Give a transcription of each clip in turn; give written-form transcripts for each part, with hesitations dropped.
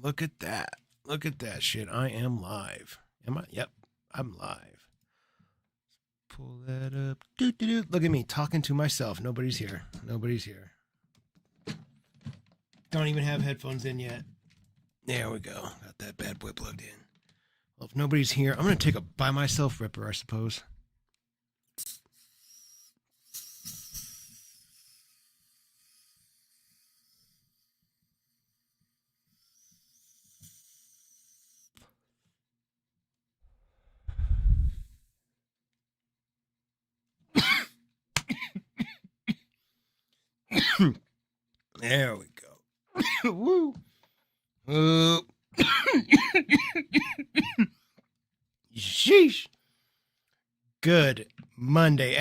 Look at that. Look at that shit. I am live. Am I? Yep, I'm live. Pull that up. Doo-doo-doo. Look at me talking to myself. Nobody's here. Nobody's here. Don't even have headphones in yet. There we go. Got that bad boy plugged in. Well, if nobody's here, I'm going to take a by myself ripper, I suppose. There we go. Woo. Sheesh. Good Monday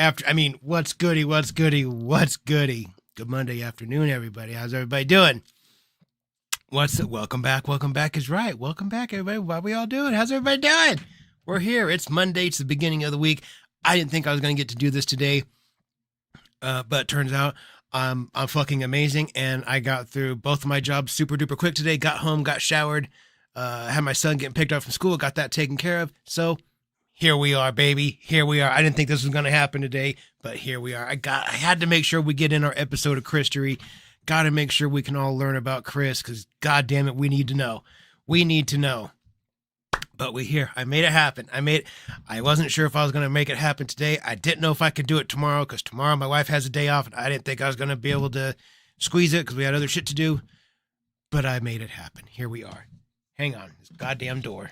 what's goody? Good Monday afternoon, everybody. How's everybody doing? Welcome back is right. Welcome back, everybody. What are we all doing? How's everybody doing? We're here. It's Monday. It's the beginning of the week. I didn't think I was going to get to do this today. But it turns out I'm fucking amazing, and I got through both of my jobs super duper quick today. Got home, got showered, had my son getting picked up from school, got that taken care of. So here we are, baby. Here we are. I didn't think this was going to happen today, but here we are. I had to make sure we get in our episode of Christery. Got to make sure we can all learn about Chris, because God damn it, we need to know. We need to know. But we're here. I made it happen. I wasn't sure if I was going to make it happen today. I didn't know if I could do it tomorrow, because tomorrow my wife has a day off, and I didn't think I was going to be able to squeeze it because we had other shit to do. But I made it happen. Here we are. Hang on. This goddamn door.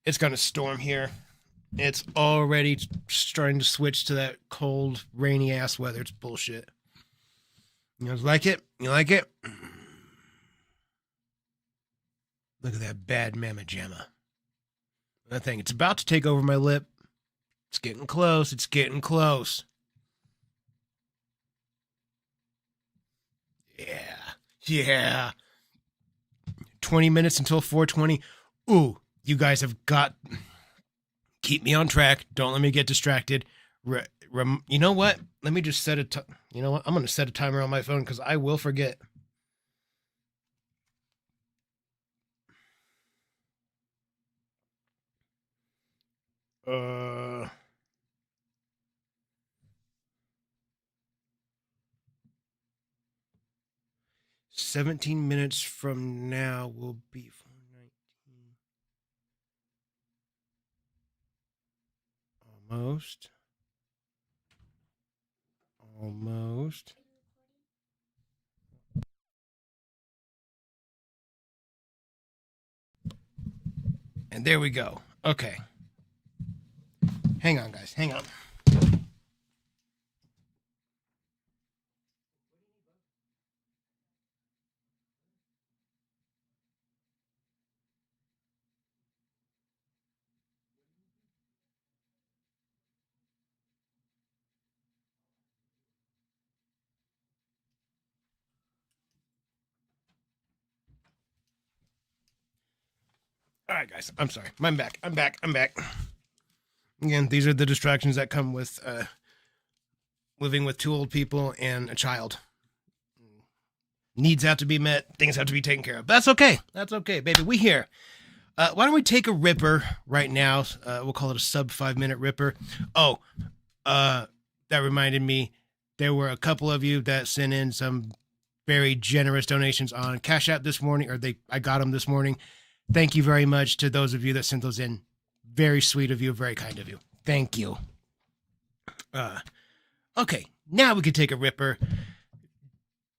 It's going to storm here. It's already starting to switch to that cold, rainy-ass weather. It's bullshit. You guys like it? You like it? Look at that bad mamma jamma. That thing, it's about to take over my lip. It's getting close. It's getting close. Yeah. 20 minutes until 4:20. Ooh, you guys have got... Keep me on track. Don't let me get distracted. You know what? Let me just set a... You know what? I'm going to set a timer on my phone, because I will forget. 17 minutes from now will be 4:19. Almost. And there we go. Okay. Hang on, guys. Hang on. All right, guys. I'm sorry. I'm back. Again, these are the distractions that come with living with two old people and a child. Needs have to be met. Things have to be taken care of. That's okay. That's okay, baby. We here. Why don't we take a ripper right now? We'll call it a sub 5-minute ripper. Oh, that reminded me. There were a couple of you that sent in some very generous donations on Cash App this morning, I got them this morning. Thank you very much to those of you that sent those in. Very sweet of you. Very kind of you. Thank you. Okay, now we can take a ripper.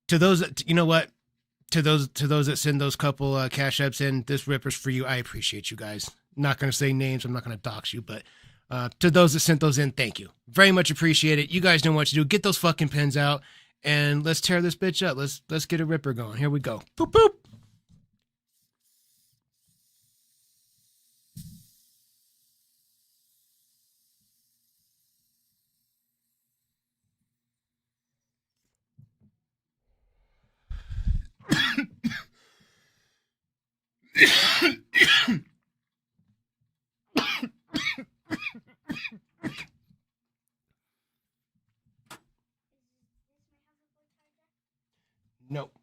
To those, you know what? To those that send those couple Cash Apps in, this ripper's for you. I appreciate you guys. Not going to say names. I'm not going to dox you, but to those that sent those in, thank you. Very much appreciate it. You guys know what to do. Get those fucking pens out, and let's tear this bitch up. Let's get a ripper going. Here we go. Boop, boop. Nope.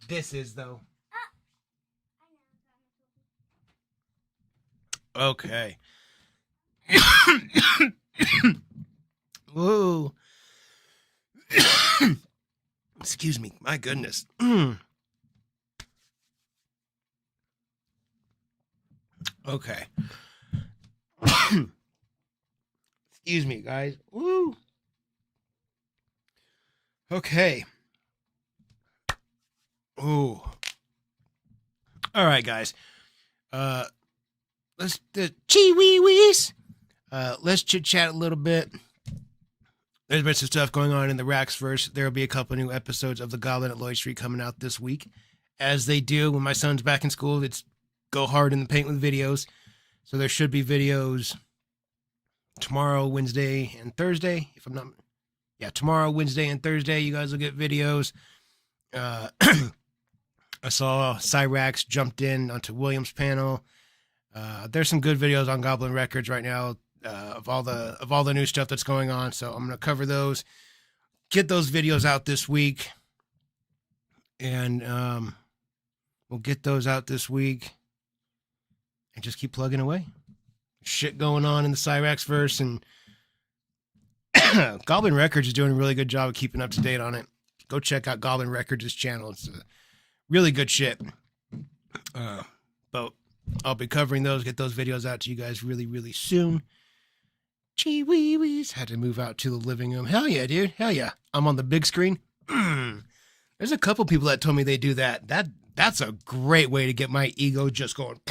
This is, though. Okay. Whoa. Excuse me. My goodness. Okay. Excuse me, guys. Woo. Okay. Ooh. All right, guys. Let's chee-wee-wees. Let's chit-chat a little bit. There's been some stuff going on in the Racksverse. There will be a couple new episodes of The Goblin at Lloyd Street coming out this week. As they do when my son's back in school, it's go hard in the paint with videos. So there should be videos tomorrow, Wednesday, and Thursday. If I'm not... Yeah, tomorrow, Wednesday, and Thursday, you guys will get videos. I saw Cyrax jumped in onto William's panel. There's some good videos on Goblin Records right now of all the new stuff that's going on. So I'm going to cover those, get those videos out this week, and we'll get those out this week and just keep plugging away. Shit going on in the Cyrax verse, and Goblin Records is doing a really good job of keeping up to date on it. Go check out Goblin Records' channel. It's really good shit. But I'll be covering those, get those videos out to you guys really, really soon. Gee wee wees. Had to move out to the living room. Hell yeah, dude. Hell yeah. I'm on the big screen. There's a couple people that told me they do that. That's a great way to get my ego just going.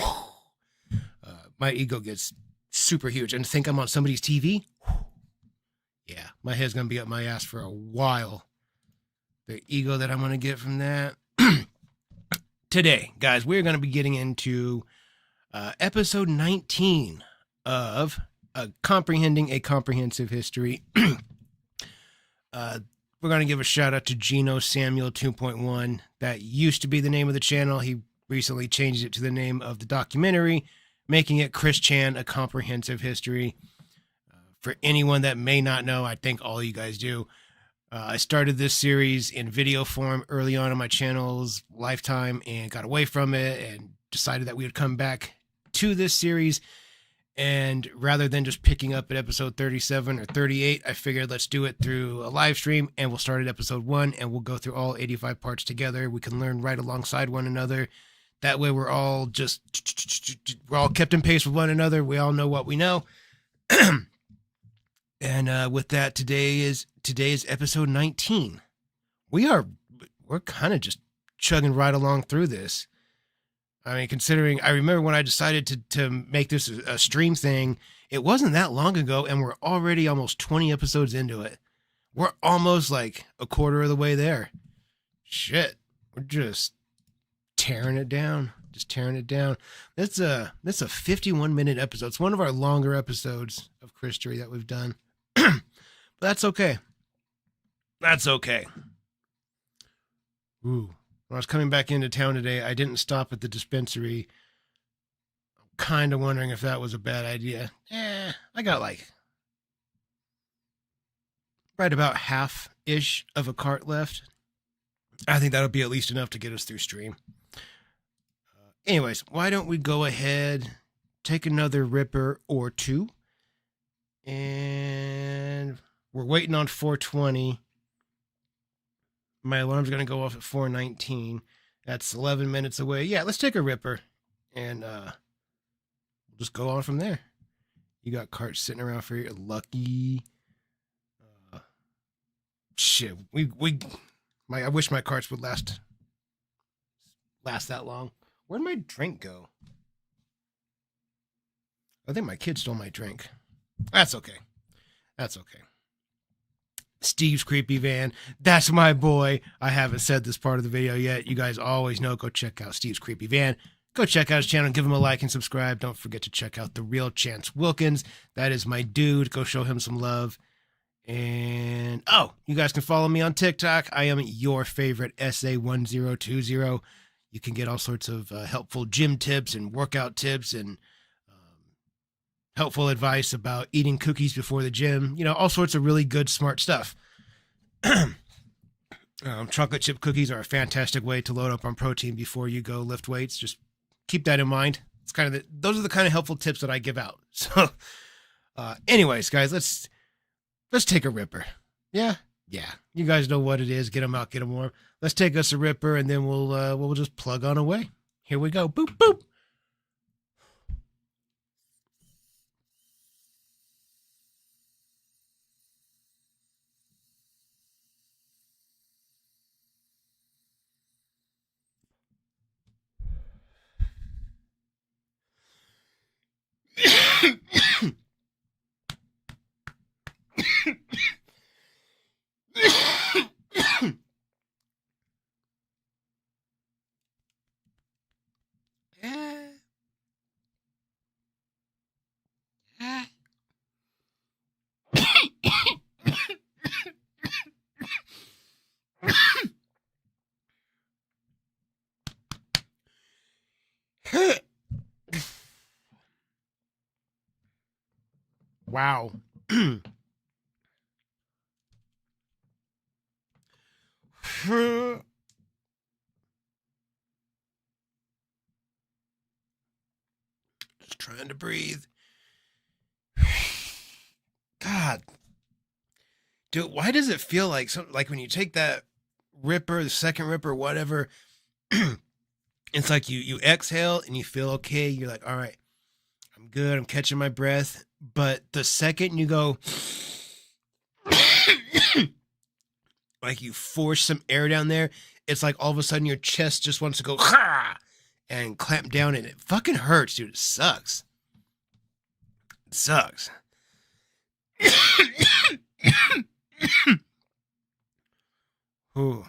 My ego gets super huge. And think I'm on somebody's TV. Yeah, my head's going to be up my ass for a while. The ego that I'm going to get from that. Today, guys, we're going to be getting into episode 19 of Comprehending a Comprehensive History. We're going to give a shout out to Gino Samuel 2.1. That used to be the name of the channel. He recently changed it to the name of the documentary, making it Chris Chan, A Comprehensive History. For anyone that may not know, I think all you guys do. I started this series in video form early on in my channel's lifetime and got away from it and decided that we would come back to this series. And rather than just picking up at episode 37 or 38, I figured let's do it through a live stream, and we'll start at episode 1 and we'll go through all 85 parts together. We can learn right alongside one another. That way we're all kept in pace with one another. We all know what we know. And with that, today's episode 19. We're kind of just chugging right along through this. I mean, considering I remember when I decided to make this a stream thing, it wasn't that long ago, and we're already almost 20 episodes into it. We're almost like a quarter of the way there. Shit, we're just tearing it down. Just tearing it down. That's a 51-minute episode. It's one of our longer episodes of Christory that we've done. But that's okay. That's okay. Ooh. When I was coming back into town today, I didn't stop at the dispensary. I'm kind of wondering if that was a bad idea. I got like right about half-ish of a cart left. I think that'll be at least enough to get us through stream. Anyways, why don't we go ahead, take another ripper or two, and we're waiting on 420. My alarm's going to go off at 419. That's 11 minutes away. Yeah, let's take a ripper, and we'll just go on from there. You got carts sitting around for you. Lucky. Shit, I wish my carts would last that long. Where'd my drink go? I think my kid stole my drink. That's okay. That's okay. Steve's Creepy Van. That's my boy. I haven't said this part of the video yet. You guys always know. Go check out Steve's Creepy Van. Go check out his channel. Give him a like and subscribe. Don't forget to check out The Real Chance Wilkins. That is my dude. Go show him some love. And, you guys can follow me on TikTok. I am your favorite SA1020. You can get all sorts of helpful gym tips and workout tips and helpful advice about eating cookies before the gym. You know, all sorts of really good, smart stuff. Chocolate chip cookies are a fantastic way to load up on protein before you go lift weights. Just keep that in mind. It's kind of those are the kind of helpful tips that I give out. So, anyways, guys, let's take a ripper. Yeah. You guys know what it is. Get them out, get them warm. Let's take us a ripper, and then we'll just plug on away. Here we go. Boop boop. Wow. Just trying to breathe. God. Dude, why does it feel like like when you take that ripper, the second ripper, whatever, it's like you exhale and you feel okay. You're like, all right, I'm good. I'm catching my breath. But the second you go, like you force some air down there, it's like all of a sudden your chest just wants to go and clamp down, and it fucking hurts, dude. It sucks. It sucks. Ooh.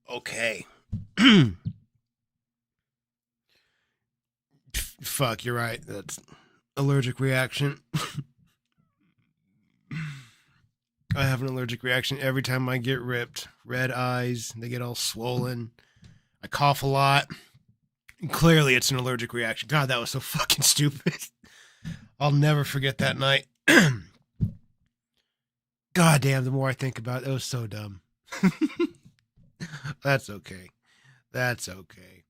Okay. Fuck, you're right. That's allergic reaction. I have an allergic reaction every time I get ripped. Red eyes, they get all swollen. I cough a lot. And clearly, it's an allergic reaction. God, that was so fucking stupid. I'll never forget that night. God damn, the more I think about it, it was so dumb. That's okay. That's okay.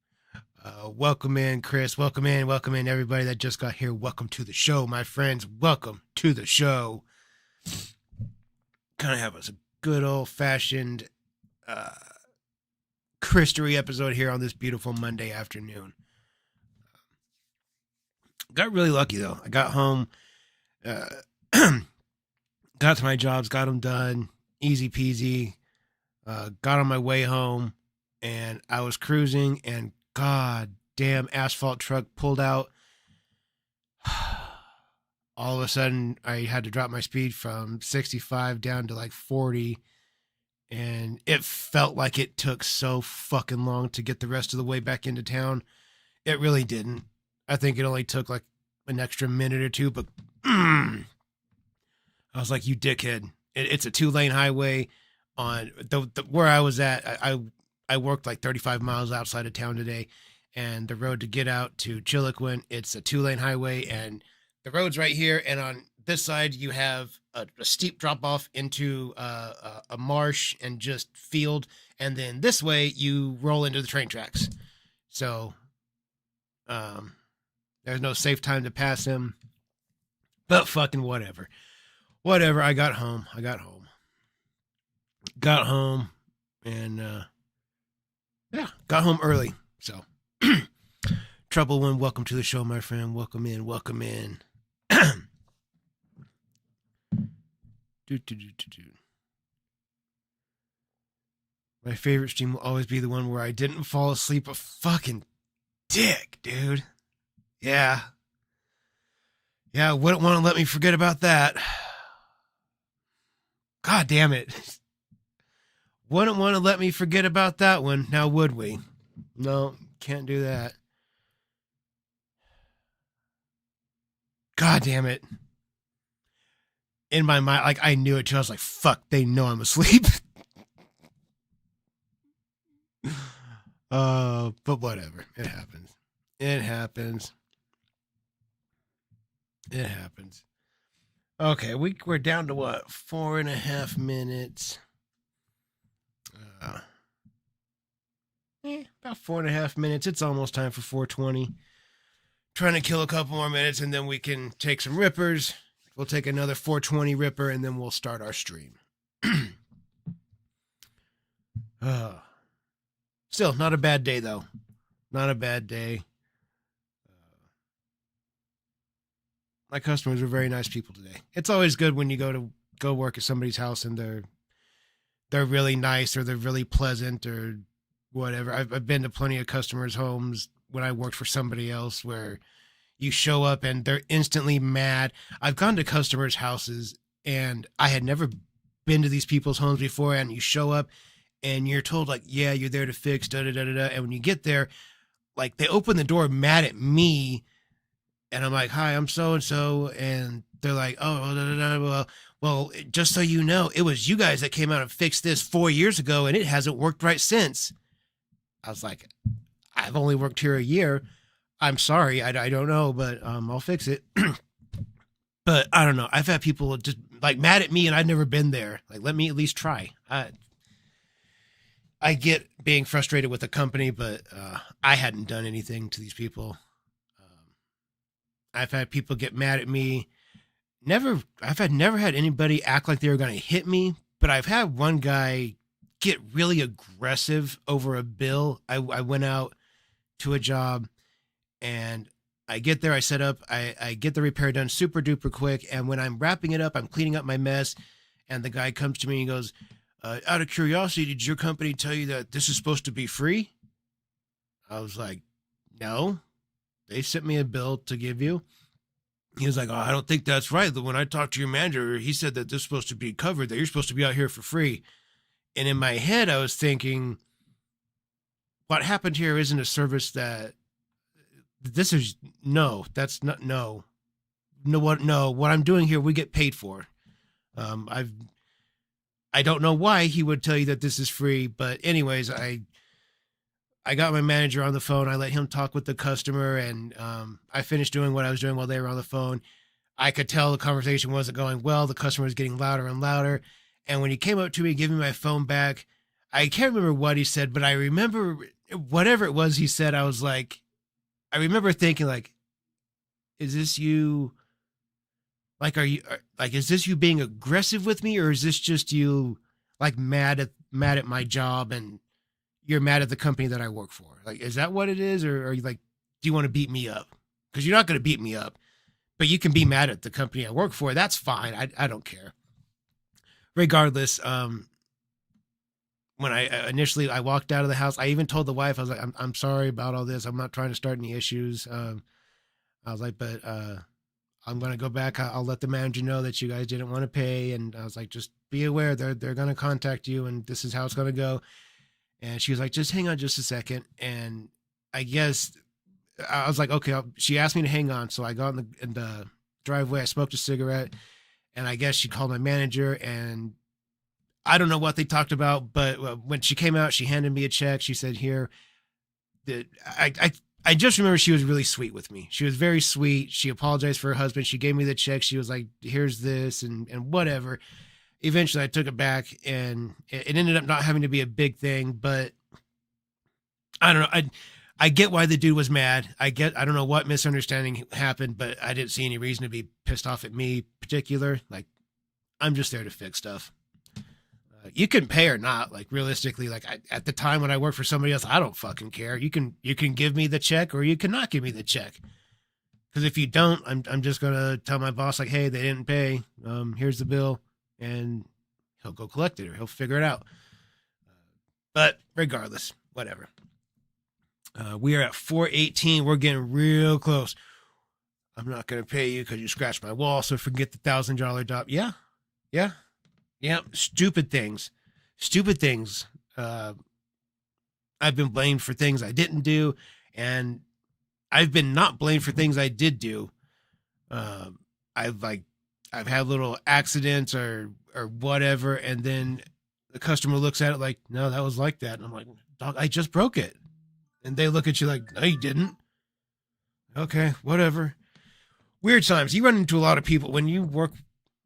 Welcome in, Chris. Welcome in, everybody that just got here. Welcome to the show, my friends. Welcome to the show. Kind of have us a good old-fashioned Christery episode here on this beautiful Monday afternoon. Got really lucky, though. I got home, got to my jobs, got them done, easy peasy. Got on my way home, and I was cruising, and god damn asphalt truck pulled out. All of a sudden, I had to drop my speed from 65 down to like 40, and it felt like it took so fucking long to get the rest of the way back into town. It really didn't. I think it only took like an extra minute or two, but I was like, you dickhead. It's a 2-lane highway. On where I was at, I worked like 35 miles outside of town today, and the road to get out to Chiloquin, it's a 2-lane highway, and the road's right here, and on this side you have a steep drop off into a marsh and just field, and then this way you roll into the train tracks. So there's no safe time to pass him, but fucking whatever. I got home. Got home and got home early. So Trouble One, welcome to the show, my friend. Welcome in. My favorite stream will always be the one where I didn't fall asleep. A fucking dick, dude. Yeah, wouldn't want to let me forget about that. God damn it. Wouldn't want to let me forget about that one, now would we? No, can't do that. God damn it. In my mind, like, I knew it too. I was like, fuck, they know I'm asleep. But whatever. It happens. It happens. It happens. Okay, we're down to what? 4.5 minutes. Uh, about 4.5 minutes. It's almost time for 420. Trying to kill a couple more minutes, and then we can take some rippers. We'll take another 420 ripper, and then we'll start our stream. Still, not a bad day, though. Not a bad day. My customers are very nice people today. It's always good when you go work at somebody's house and they're really nice or they're really pleasant or whatever. I've been to plenty of customers' homes when I worked for somebody else where you show up and they're instantly mad. I've gone to customers' houses and I had never been to these people's homes before, and you show up and you're told like, yeah, you're there to fix da da da da da. And when you get there, like they open the door mad at me. And I'm like, hi, I'm so-and-so. And they're like, oh, da, da, da, well, just so you know, it was you guys that came out and fixed this 4 years ago, and it hasn't worked right since. I was like, I've only worked here a year. I'm sorry. I don't know, but I'll fix it. But I don't know. I've had people just like mad at me, and I've never been there. Like, let me at least try. I get being frustrated with the company, but I hadn't done anything to these people. I've had people get mad at me. Never had anybody act like they were going to hit me, but I've had one guy get really aggressive over a bill. I went out to a job and I get there, I set up, I get the repair done super duper quick. And when I'm wrapping it up, I'm cleaning up my mess. And the guy comes to me and he goes, out of curiosity, did your company tell you that this is supposed to be free? I was like, no. They sent me a bill to give you. He was like, oh, I don't think that's right. When I talked to your manager, he said that this is supposed to be covered, that you're supposed to be out here for free. And in my head, I was thinking, what happened here isn't a service that this is, no, that's not, no, what I'm doing here, we get paid for. I don't know why he would tell you that this is free, but anyways, I got my manager on the phone. I let him talk with the customer, and I finished doing what I was doing while they were on the phone. I could tell the conversation wasn't going well. The customer was getting louder and louder. And when he came up to me, giving me my phone back, I can't remember what he said, but I remember whatever it was he said. I was like, I remember thinking like, is this you? Like, is this you being aggressive with me, or is this just you like mad at my job and you're mad at the company that I work for? Like, is that what it is? Or are you like, do you want to beat me up? Because you're not going to beat me up, but you can be mad at the company I work for. That's fine. I don't care. Regardless, when I walked out of the house, I even told the wife, I was like, I'm sorry about all this. I'm not trying to start any issues. I was like, but I'm going to go back. I'll let the manager know that you guys didn't want to pay. And I was like, just be aware they're going to contact you, and this is how it's going to go. And she was like, just hang on just a second. And I guess I was like, okay. She asked me to hang on. So I got in the driveway. I smoked a cigarette, and I guess she called my manager, and I don't know what they talked about, but when she came out, she handed me a check. She said, here, I just remember she was really sweet with me. She was very sweet. She apologized for her husband. She gave me the check. She was like, here's this and whatever. Eventually I took it back, and it ended up not having to be a big thing, but I don't know. I get why the dude was mad. I don't know what misunderstanding happened, but I didn't see any reason to be pissed off at me particular. Like, I'm just there to fix stuff. You can pay or not. Like, realistically, like at the time when I worked for somebody else, I don't fucking care. You can give me the check, or you cannot give me the check. Because if you don't, I'm just going to tell my boss like, hey, they didn't pay. Here's the bill. And he'll go collect it, or he'll figure it out. But regardless, whatever. We are at 418. We're getting real close. I'm not going to pay you because you scratched my wall, so forget the $1,000 job. Yeah. Stupid things. I've been blamed for things I didn't do, and I've been not blamed for things I did do. I've had little accidents or whatever, and then the customer looks at it like, no, that was like that. And I'm like, dog, I just broke it. And they look at you like, no, you didn't. Okay, whatever. Weird times. You run into a lot of people. When you work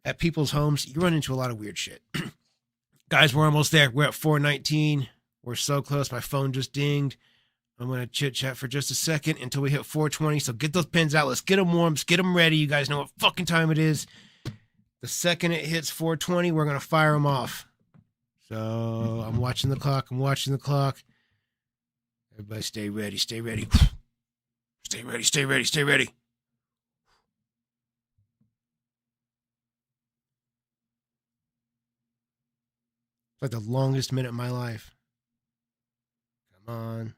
at people's homes, you run into a lot of weird shit. Guys, we're almost there. We're at 4:19. We're so close. My phone just dinged. I'm going to chit-chat for just a second until we hit 4:20. So get those pens out. Let's get them warm. Let's get them ready. You guys know what fucking time it is. The second it hits 4:20, we're going to fire them off. So I'm watching the clock. Everybody stay ready. Stay ready. Stay ready. Stay ready. Stay ready. It's like the longest minute of my life. Come on.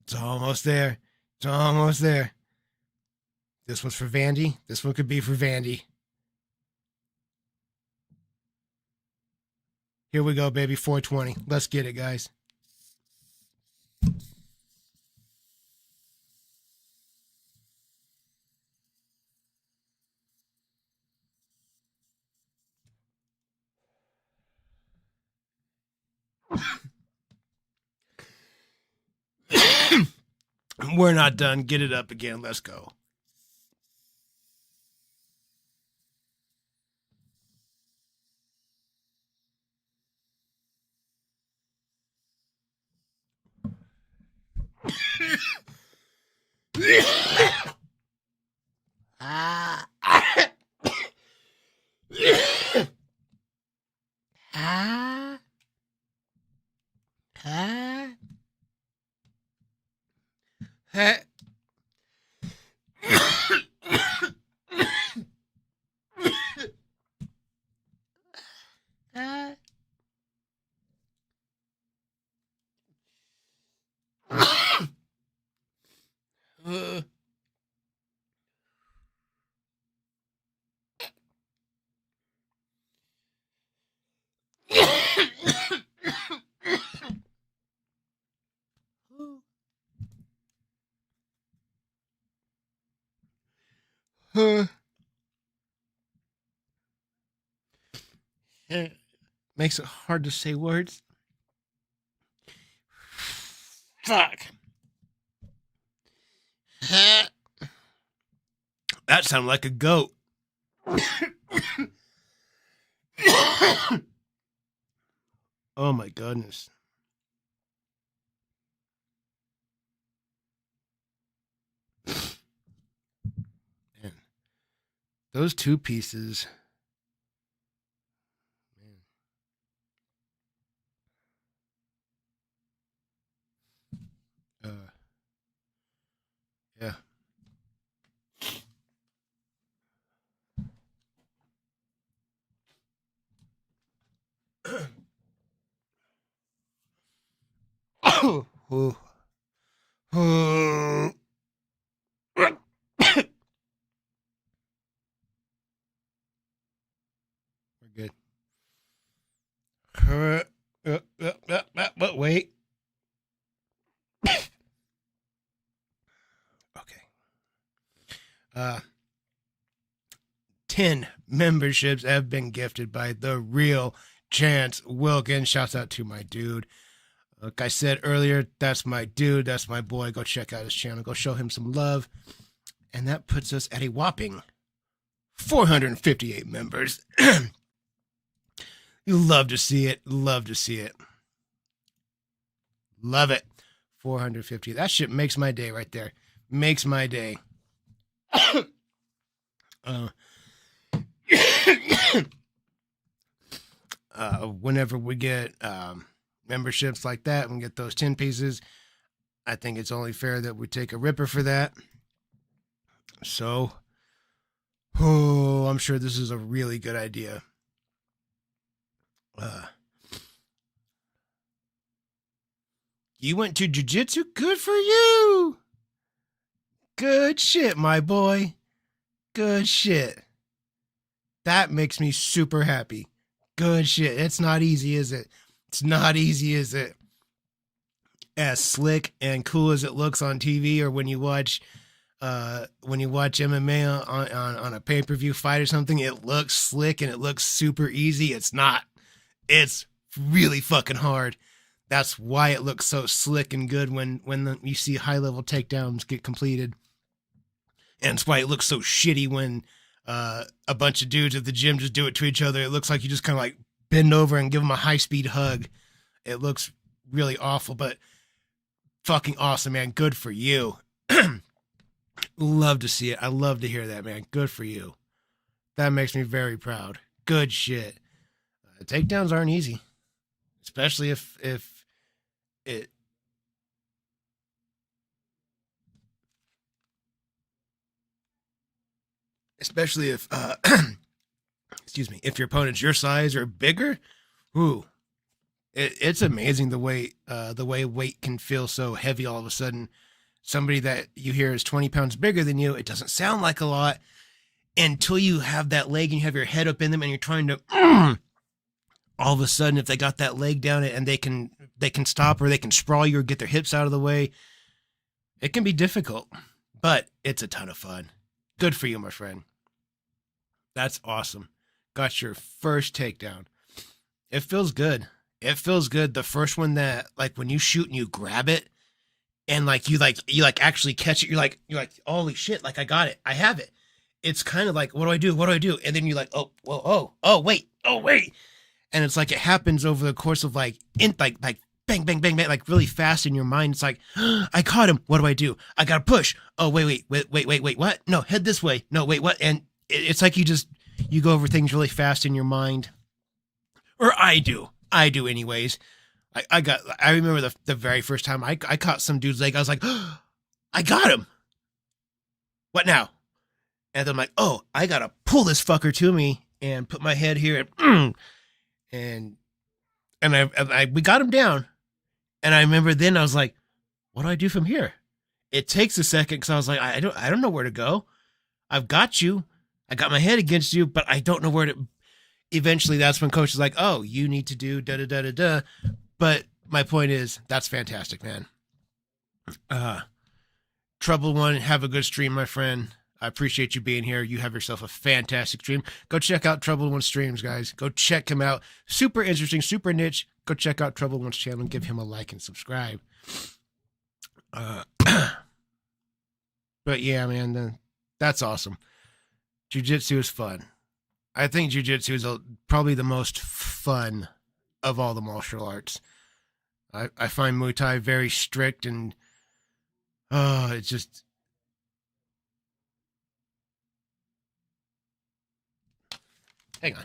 It's almost there. It's almost there. This one's for Vandy. This one could be for Vandy. Here we go, baby. 4:20. Let's get it, guys. We're not done. Get it up again. Let's go. Makes it hard to say words. Fuck. That sounded like a goat. Oh my goodness. Man. Those two pieces. Yeah. We're good. But wait. Okay. 10 memberships have been gifted by the real Chance Wilkins. Shouts out to my dude. Like I said earlier, that's my dude. That's my boy. Go check out his channel. Go show him some love. And that puts us at a whopping 458 members. You love to see it. Love to see it. Love it. 450. That shit makes my day right there. Makes my day. Whenever we get memberships like that and get those 10 pieces, I think it's only fair that we take a ripper for that. So, I'm sure this is a really good idea. You went to jiu-jitsu? Good for you. Good shit, my boy. Good shit. That makes me super happy. Good shit. It's not easy, is it? It's not easy, is it? As slick and cool as it looks on TV, or when you watch MMA on a pay-per-view fight or something, it looks slick and it looks super easy. It's not. It's really fucking hard. That's why it looks so slick and good when you see high level takedowns get completed. And it's why it looks so shitty when a bunch of dudes at the gym just do it to each other. It looks like you just kind of like bend over and give them a high speed hug. It looks really awful, but fucking awesome, man. Good for you. Love to see it. I love to hear that, man. Good for you. That makes me very proud. Good shit. Takedowns aren't easy, especially if it. Especially if, excuse me, if your opponent's your size or bigger, ooh, it's amazing the way weight can feel so heavy all of a sudden. Somebody that you hear is 20 pounds bigger than you, it doesn't sound like a lot until you have that leg and you have your head up in them and you're trying to, all of a sudden, if they got that leg down and they can stop or they can sprawl you or get their hips out of the way, it can be difficult, but it's a ton of fun. Good for you, my friend. That's awesome. Got your first takedown. It feels good. It feels good. The first one that, like, when you shoot and you grab it and you actually catch it, you're like, holy shit, like I got it. I have it. It's kind of like, what do I do? What do I do? And then you're like, oh, well, oh, wait. And it's like, it happens over the course of like bang, bang, bang, bang, like really fast in your mind. It's like, I caught him. What do I do? I got to push. Oh, wait, what? No, head this way. No, wait, what? And it's like you go over things really fast in your mind. Or I do anyways. I remember the very first time I caught some dude's leg. I was like, oh, I got him. What now? And then I'm like, oh, I got to pull this fucker to me and put my head here and we got him down. And I remember then I was like, what do I do from here? It takes a second because I was like, I don't know where to go. I've got you. I got my head against you, but I don't know where to. Eventually, that's when coach is like, oh, you need to do da-da-da-da-da. But my point is, that's fantastic, man. Trouble One, have a good stream, my friend. I appreciate you being here. You have yourself a fantastic stream. Go check out Trouble One streams, guys. Go check him out. Super interesting, super niche. Go check out Trouble One's channel and give him a like and subscribe. But yeah, man, that's awesome. Jiu-jitsu is fun. I think jiu-jitsu is probably the most fun of all the martial arts. I find Muay Thai very strict and it's just. Hang on.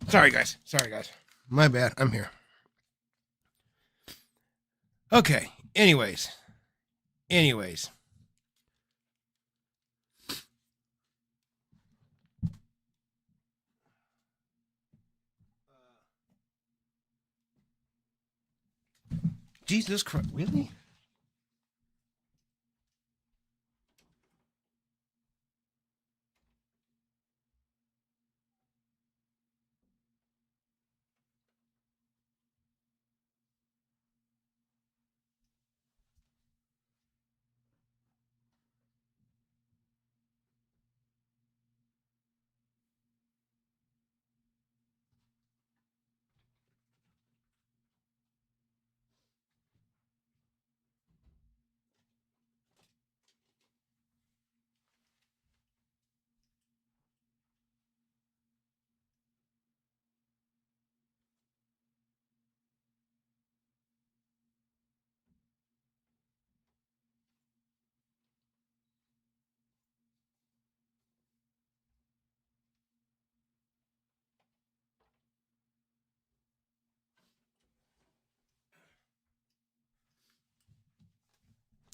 Sorry, guys. My bad. I'm here. Okay. Anyways. Jesus Christ. Really?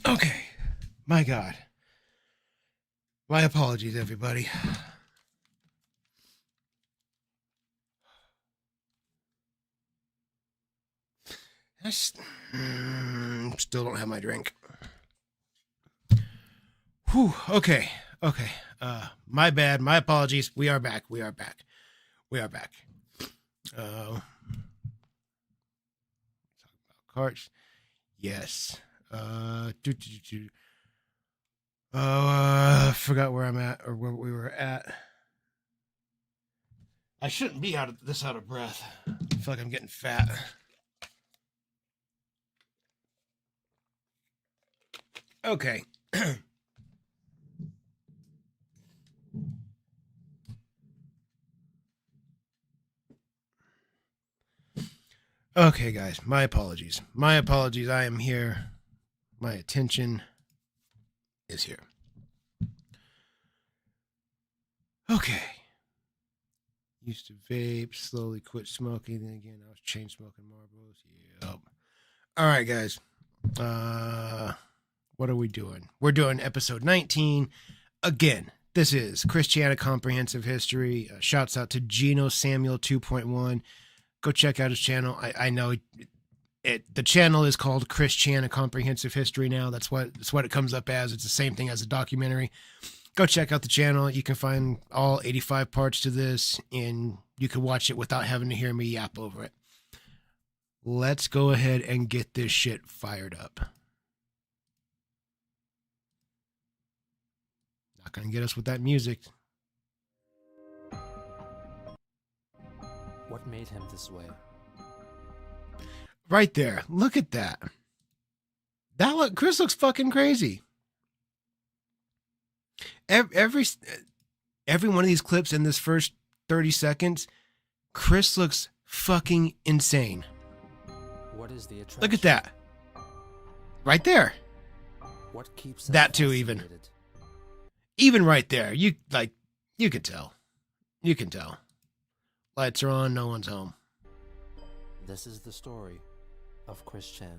Okay. My God. My apologies, everybody. I still don't have my drink. Whew. Okay. My bad. My apologies. We are back. Talk about carts. Yes. I forgot where I'm at or where we were at. I shouldn't be out of breath. I feel like I'm getting fat. Okay. Okay, guys. My apologies. My apologies. I am here. My attention is here. Okay. Used to vape, slowly quit smoking. Then again, I was chain smoking Marlboros. Yep. All right, guys. What are we doing? We're doing episode 19. Again, this is Christiana Comprehensive History. Shouts out to Gino Samuel 2.1. Go check out his channel. I know the channel is called Christiana Comprehensive History now. That's what it comes up as. It's the same thing as a documentary. Go check out the channel. You can find all 85 parts to this, and you can watch it without having to hear me yap over it. Let's go ahead and get this shit fired up. Not gonna get us with that music. What made him this way? Right there. Look at that. Chris looks fucking crazy. Every one of these clips in this first 30 seconds, Chris looks fucking insane. What is the attraction? Look at that. Right there. What keeps that too even. Even right there. You can tell. You can tell. Lights are on, no one's home. This is the story of Chris Chan.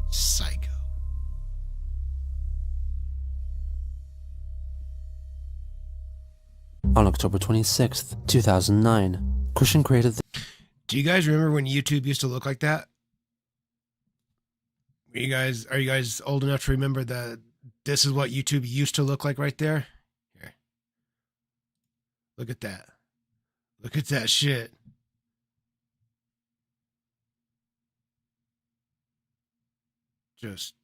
Psycho. On October 26th, 2009, Christian created the... Do you guys remember when YouTube used to look like that? Are you guys old enough to remember that this is what YouTube used to look like right there? Here. Look at that. Look at that shit. Just,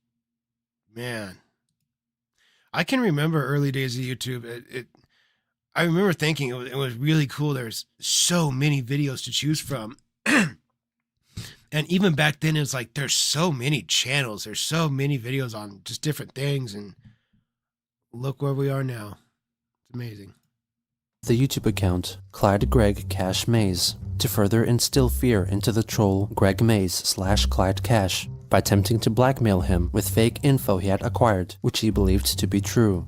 man. I can remember early days of YouTube. I remember thinking it was really cool. There's so many videos to choose from. And even back then, it's like there's so many channels. There's so many videos on just different things. And look where we are now. It's amazing. The YouTube account, Clyde Greg Cash Maze, to further instill fear into the troll Greg Maze / Clyde Cash by attempting to blackmail him with fake info he had acquired, which he believed to be true.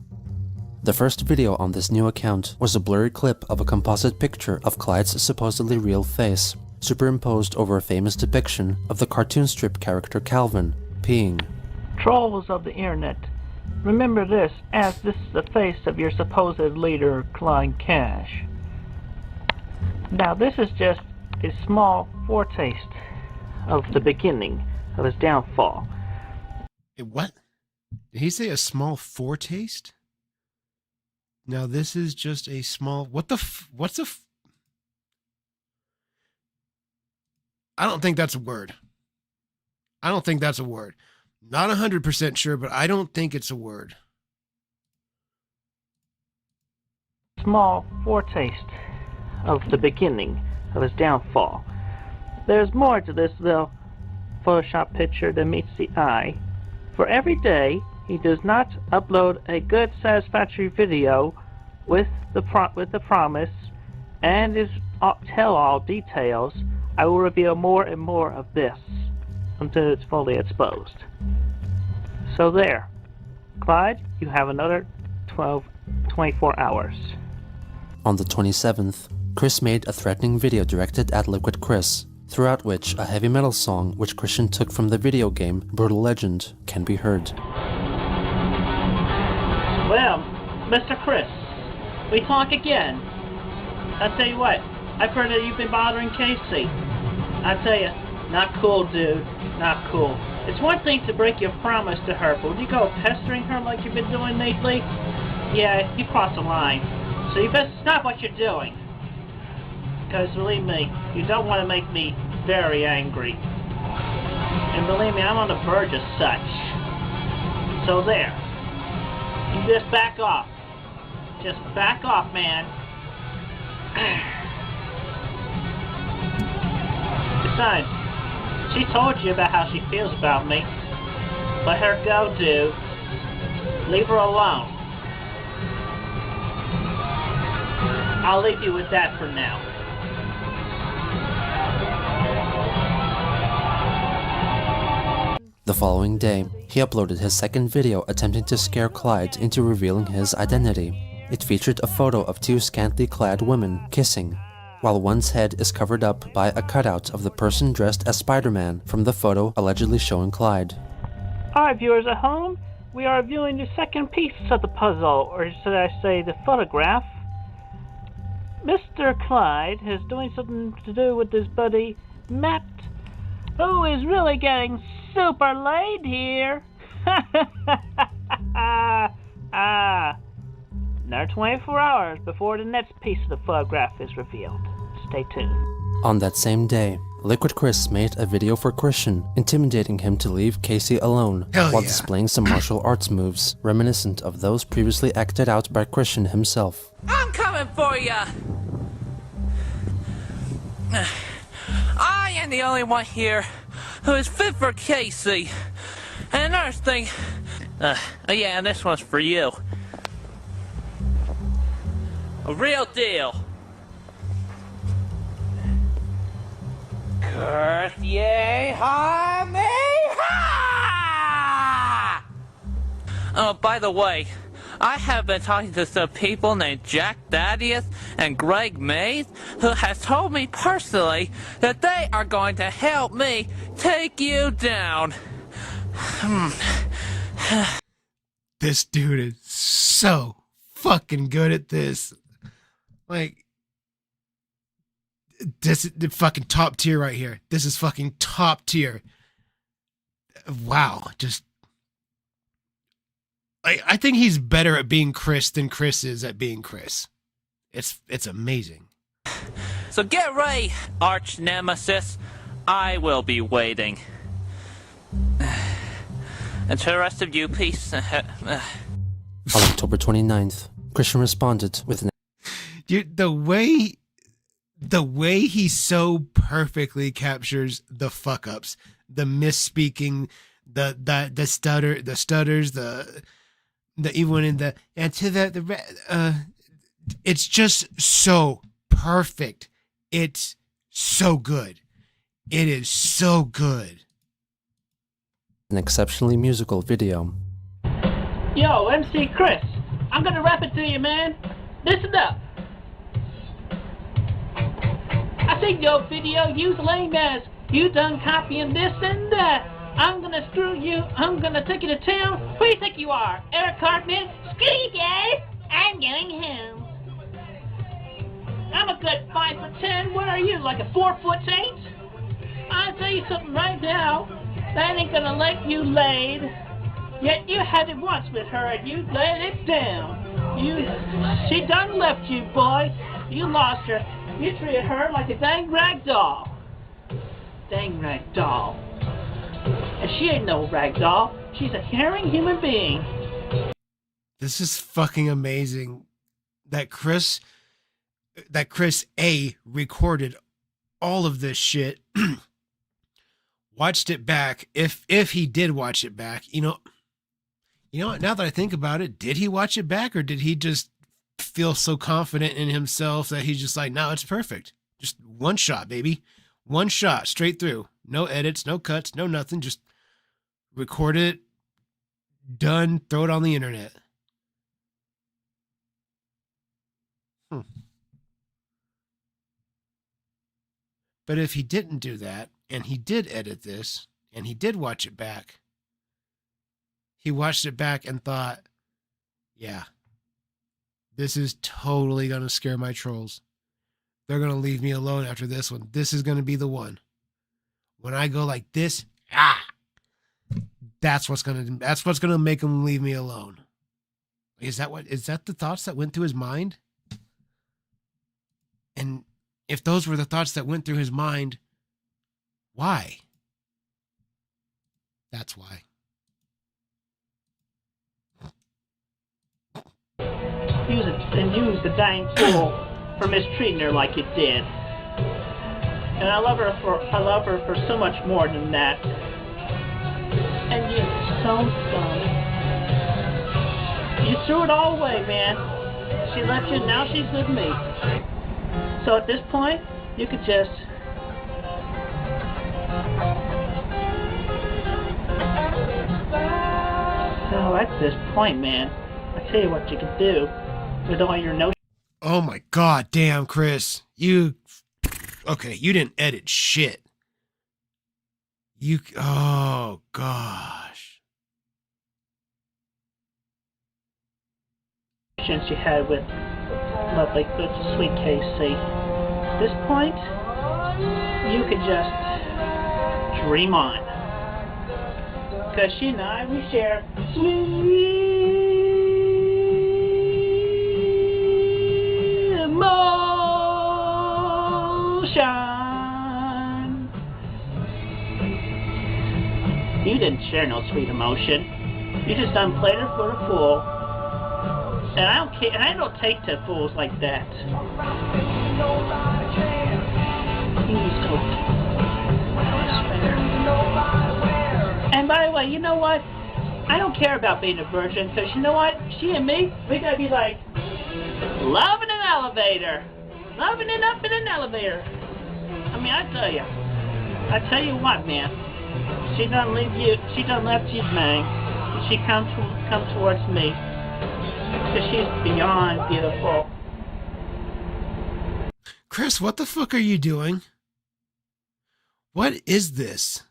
The first video on this new account was a blurry clip of a composite picture of Clyde's supposedly real face, superimposed over a famous depiction of the cartoon strip character Calvin peeing. Trolls of the internet, remember this, as this is the face of your supposed leader, Clyde Cash. Now this is just a small foretaste of the beginning of his downfall. What? Did he say a small foretaste? Now this is just a small... What's a... I don't think that's a word. I don't think that's a word. Not 100% sure, but I don't think it's a word. Small foretaste of the beginning of his downfall. There's more to this, though, Photoshop picture that meets the eye. For every day he does not upload a good, satisfactory video with the promise and his tell-all details, I will reveal more and more of this until it's fully exposed. So there, Clyde, you have another 24 hours. On the 27th, Chris made a threatening video directed at Liquid Chris, throughout which a heavy metal song which Christian took from the video game Brutal Legend can be heard. Well, Mr. Chris, we talk again. I tell you what, I've heard that you've been bothering Casey. I tell you, not cool, dude. Not cool. It's one thing to break your promise to her, but when you go pestering her like you've been doing lately, yeah, you cross the line. So you best stop what you're doing. Because believe me, you don't want to make me very angry. And believe me, I'm on the verge of such. So there. You just back off. Just back off, man. Besides, she told you about how she feels about me. Let her go, dude. Leave her alone. I'll leave you with that for now. The following day, he uploaded his second video attempting to scare Clyde into revealing his identity. It featured a photo of two scantily clad women kissing, while one's head is covered up by a cutout of the person dressed as Spider-Man from the photo allegedly showing Clyde. Alright, viewers at home, we are viewing the second piece of the puzzle, or should I say the photograph. Mr. Clyde is doing something to do with his buddy Matt, who is really getting super laid here. Another 24 hours before the next piece of the photograph is revealed. Stay tuned. On that same day, Liquid Chris made a video for Christian, intimidating him to leave Casey alone, Hell while yeah. displaying some martial arts moves, reminiscent of those previously acted out by Christian himself. I'm coming for ya! I am the only one here who is fit for Casey. And another thing, yeah, and this one's for you. A real deal. Curse ye, honey, ha! Oh, by the way, I have been talking to some people named Jack Thaddeus and Greg Mays, who has told me personally that they are going to help me take you down. This dude is so fucking good at this. Like, this is the fucking top tier right here. This is fucking top tier. Wow. Just, I think he's better at being Chris than Chris is at being Chris. It's amazing. So get ready, arch nemesis. I will be waiting. And to the rest of you, peace. On October 29th, Christian responded with an Dude, the way he so perfectly captures the fuck ups, the misspeaking, the stutters, the even in the and to the it's just so perfect. It's so good. It is so good. an exceptionally musical video. Yo, MC Chris, I'm gonna rap it to you, man. Listen up. I think your video, you's lame as you done copying this and that. I'm gonna screw you. I'm gonna take you to town. Who do you think you are, Eric Cartman? Screw you, guys. I'm going home. I'm a good 5'10". What are you, like a 4'8"? I'll tell you something right now. That ain't gonna let you laid. Yet you had it once with her and you laid it down. She done left you, boy. You lost her. You treated her like a dang rag doll. Dang rag doll. And she ain't no rag doll. She's a caring human being. This is fucking amazing that Chris A recorded all of this shit, watched it back. If he did watch it back, you know what, now that I think about it, did he watch it back or did he just feel so confident in himself that he's just like, no, it's perfect. Just one shot, baby. One shot straight through. No edits, no cuts, no nothing. Just record it, done, throw it on the internet. But if he didn't do that, and he did edit this, and he did watch it back, he watched it back and thought, yeah, this is totally going to scare my trolls. They're going to leave me alone after this one. This is going to be the one. When I go like this, that's what's gonna make him leave me alone. Is that the thoughts that went through his mind? And if those were the thoughts that went through his mind, why? That's why. Use the dang fool for mistreating her like you did. And I love her for so much more than that. And you're so dumb. You threw it all away, man. She left you, now she's with me. So at this point, you could just... So at this point, man, I tell you what you could do with all your notions. Oh my god damn, Chris. Okay, you didn't edit shit. Oh gosh. She had with lovely, good, sweet Casey. At this point, you could just dream on. Because she and I, we share sweet emotion. You didn't share no sweet emotion. You just done played her for a fool. And I don't care, and I don't take to fools like that. He's so And by the way, you know what? I don't care about being a virgin, because you know what? She and me, we gotta be like, loving an elevator. Loving it up in an elevator. I mean, I tell you what, man. She done leave you, she done left you, man. She come towards me. Because she's beyond beautiful. Chris, what the fuck are you doing? What is this?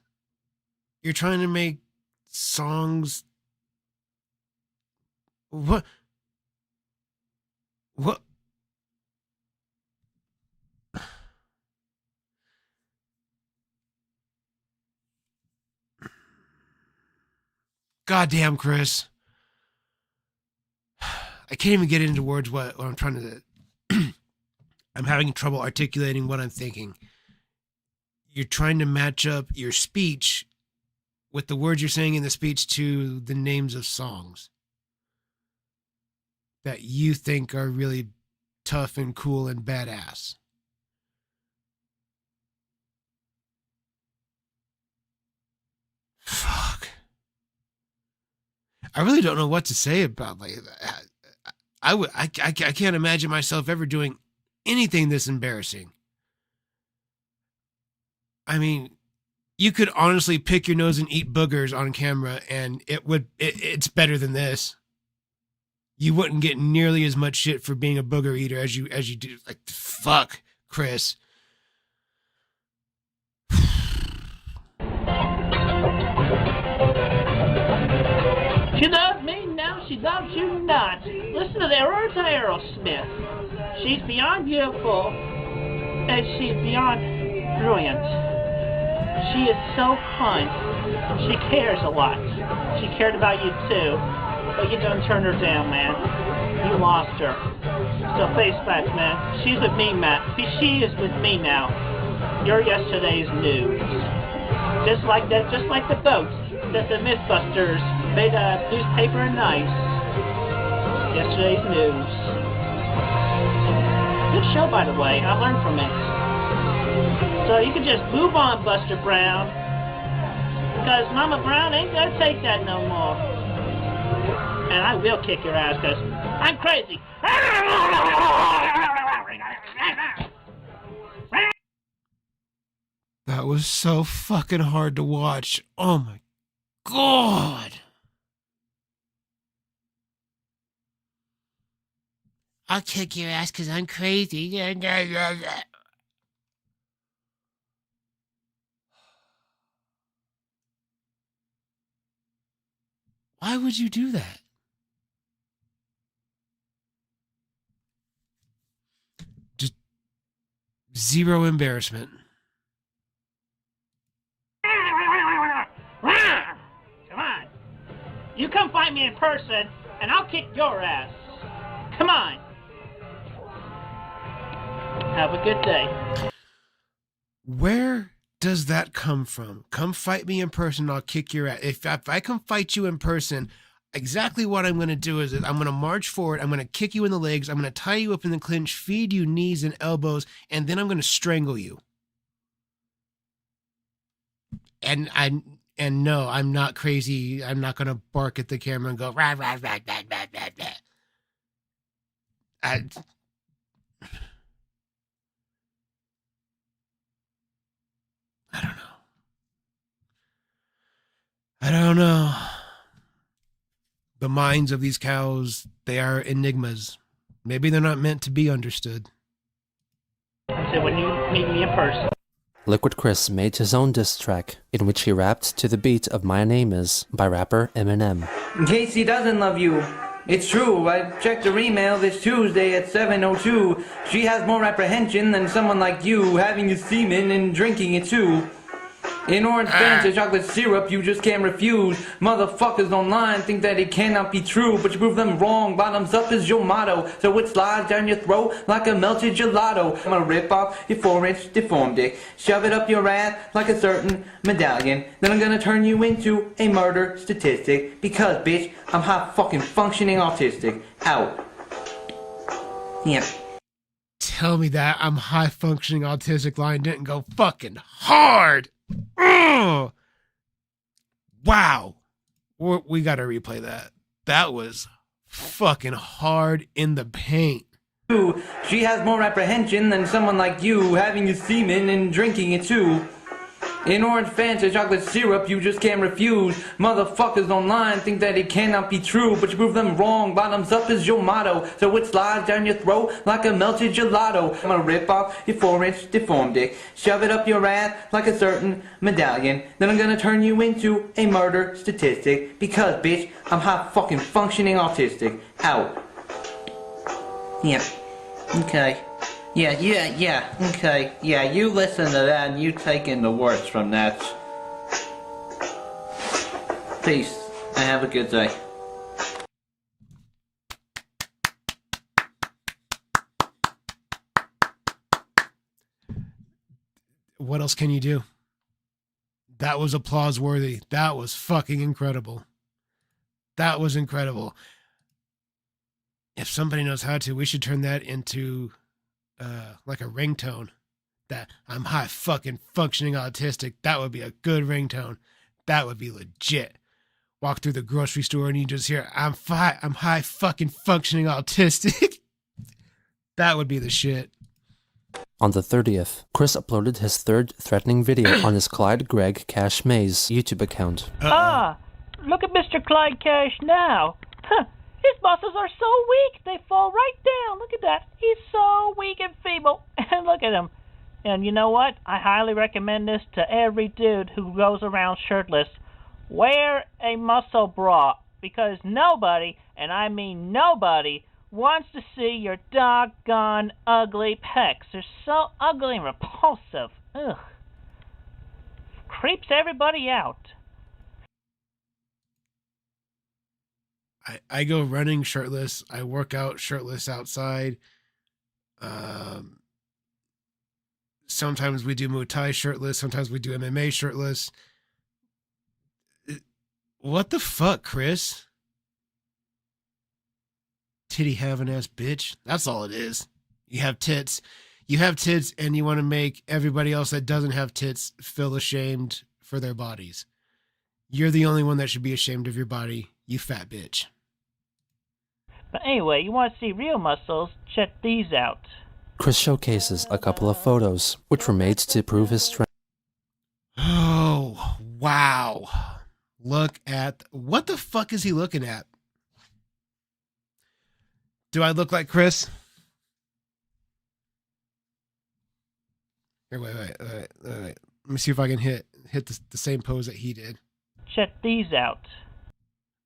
You're trying to make songs... What? Goddamn, Chris. I can't even get into words what I'm trying to... I'm having trouble articulating what I'm thinking. You're trying to match up your speech with the words you're saying in the speech to the names of songs that you think are really tough and cool and badass. Fuck. I really don't know what to say about like that. I can't imagine myself ever doing anything this embarrassing. I mean, you could honestly pick your nose and eat boogers on camera, and it's better than this. You wouldn't get nearly as much shit for being a booger eater as you do. Like, fuck, Chris. She loves me, now she loves you not. Listen to the words of Aerosmith. She's beyond beautiful, and she's beyond brilliant. She is so fun. She cares a lot. She cared about you too, but you done turned her down, man. You lost her. So face back, man. She's with me, Matt. She is with me now. You're yesterday's news. Just like that, just like the boats that the Mythbusters made out of newspaper and ice. Yesterday's news. Good show, by the way. I learned from it. So you can just move on, Buster Brown. Because Mama Brown ain't gonna take that no more. And I will kick your ass, because I'm crazy. That was so fucking hard to watch. Oh my God. I'll kick your ass because I'm crazy. Why would you do that? Just zero embarrassment. Come on. You come fight me in person, and I'll kick your ass. Come on. Have a good day. Where does that come from? Come fight me in person, I'll kick your ass. If I come fight you in person, exactly what I'm going to do is I'm going to march forward, I'm going to kick you in the legs, I'm going to tie you up in the clinch, feed you knees and elbows, and then I'm going to strangle you. And no, I'm not crazy. I'm not going to bark at the camera and go, rah, rah, rah, rah, rah, rah, rah. I don't know. I don't know. The minds of these cows, they are enigmas. Maybe they're not meant to be understood. So when you meet me in person. Liquid Chris made his own diss track, in which he rapped to the beat of My Name Is by rapper Eminem. Casey doesn't love you. It's true. I checked her email this Tuesday at 7:02. She has more apprehension than someone like you, having your semen and drinking it too. In orange Fanta chocolate syrup you just can't refuse. Motherfuckers online think that it cannot be true, but you prove them wrong. Bottoms up is your motto, so it slides down your throat like a melted gelato. I'm gonna rip off your 4-inch deformed dick, shove it up your ass like a certain medallion. Then I'm gonna turn you into a murder statistic, because bitch, I'm high fucking functioning autistic. Out. Yeah. Tell me that I'm high functioning autistic line didn't go fucking hard. Ugh. Wow. We got to replay that. That was fucking hard in the paint. She has more apprehension than someone like you, having your semen and drinking it too. In orange Fanta chocolate syrup you just can't refuse. Motherfuckers online think that it cannot be true, but you prove them wrong. Bottoms up is your motto, so it slides down your throat like a melted gelato. I'm gonna rip off your 4-inch deformed dick, shove it up your ass like a certain medallion. Then I'm gonna turn you into a murder statistic, because bitch, I'm high fucking functioning autistic. Out. Yeah. Okay. Yeah, okay. Yeah, you listen to that and you take in the words from that. Peace, and have a good day. What else can you do? That was applause worthy. That was fucking incredible. That was incredible. If somebody knows how to, we should turn that into like a ringtone. That I'm high fucking functioning autistic. That would be a good ringtone. That would be legit. Walk through the grocery store and you just hear, I'm high fucking functioning autistic. That would be the shit. On the 30th, Chris uploaded his third threatening video on his Clyde Greg Cash Maze YouTube account. Ah, look at Mr. Clyde Cash now. Huh. His muscles are so weak, they fall right down. Look at that. He's so weak and feeble. And look at him. And you know what? I highly recommend this to every dude who goes around shirtless. Wear a muscle bra, because nobody, and I mean nobody, wants to see your doggone ugly pecs. They're so ugly and repulsive. Ugh. Creeps everybody out. I go running shirtless. I work out shirtless outside. Sometimes we do Muay Thai shirtless. Sometimes we do MMA shirtless. What the fuck, Chris? Titty having ass bitch. That's all it is. You have tits. You have tits and you want to make everybody else that doesn't have tits feel ashamed for their bodies. You're the only one that should be ashamed of your body, you fat bitch. But anyway, you want to see real muscles? Check these out. Chris showcases a couple of photos, which were made to prove his strength. Oh, wow. Look at... What the fuck is he looking at? Do I look like Chris? Here, wait. Let me see if I can hit the same pose that he did. Check these out.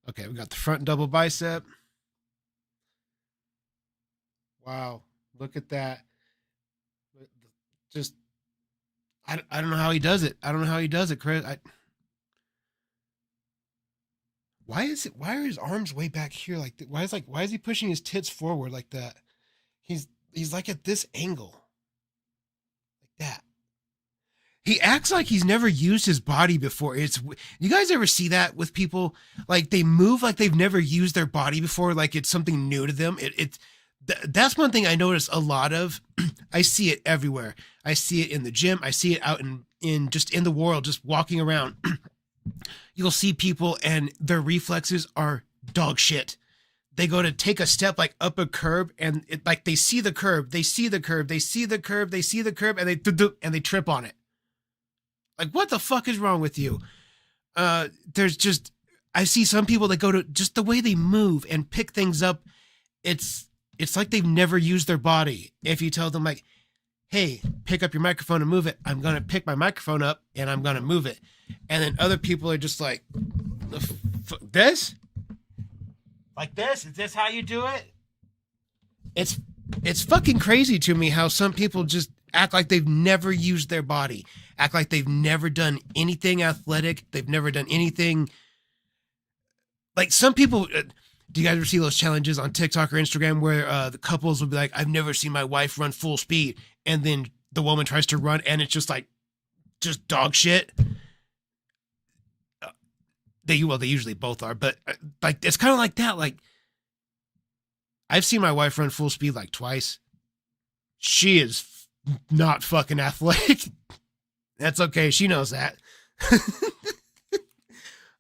Okay, we got the front double bicep. Wow, look at that. Just, I don't know how he does it. I don't know how he does it, Chris. Why are his arms way back here like that? Why is he pushing his tits forward like that? He's like at this angle. Like that. He acts like he's never used his body before. You guys ever see that with people? Like they move like they've never used their body before, like it's something new to them. That's one thing I notice a lot of. I see it everywhere. I see it in the gym. I see it out in just in the world, just walking around. You'll see people and their reflexes are dog shit. They go to take a step like up a curb and like they see the curb, they see the curb, they see the curb, they see the curb, and they trip on it. Like, what the fuck is wrong with you? I see some people that go to just the way they move and pick things up. It's like they've never used their body. If you tell them like, hey, pick up your microphone and move it, I'm going to pick my microphone up and I'm going to move it. And then other people are just like, this? Like this? Is this how you do it? It's fucking crazy to me how some people just act like they've never used their body, act like they've never done anything athletic. They've never done anything. Like some people, do you guys ever see those challenges on TikTok or Instagram where the couples will be like, I've never seen my wife run full speed. And then the woman tries to run and it's just dog shit. They usually both are, but like, it's kind of like that. Like I've seen my wife run full speed like twice. She is not fucking athletic. That's okay. She knows that.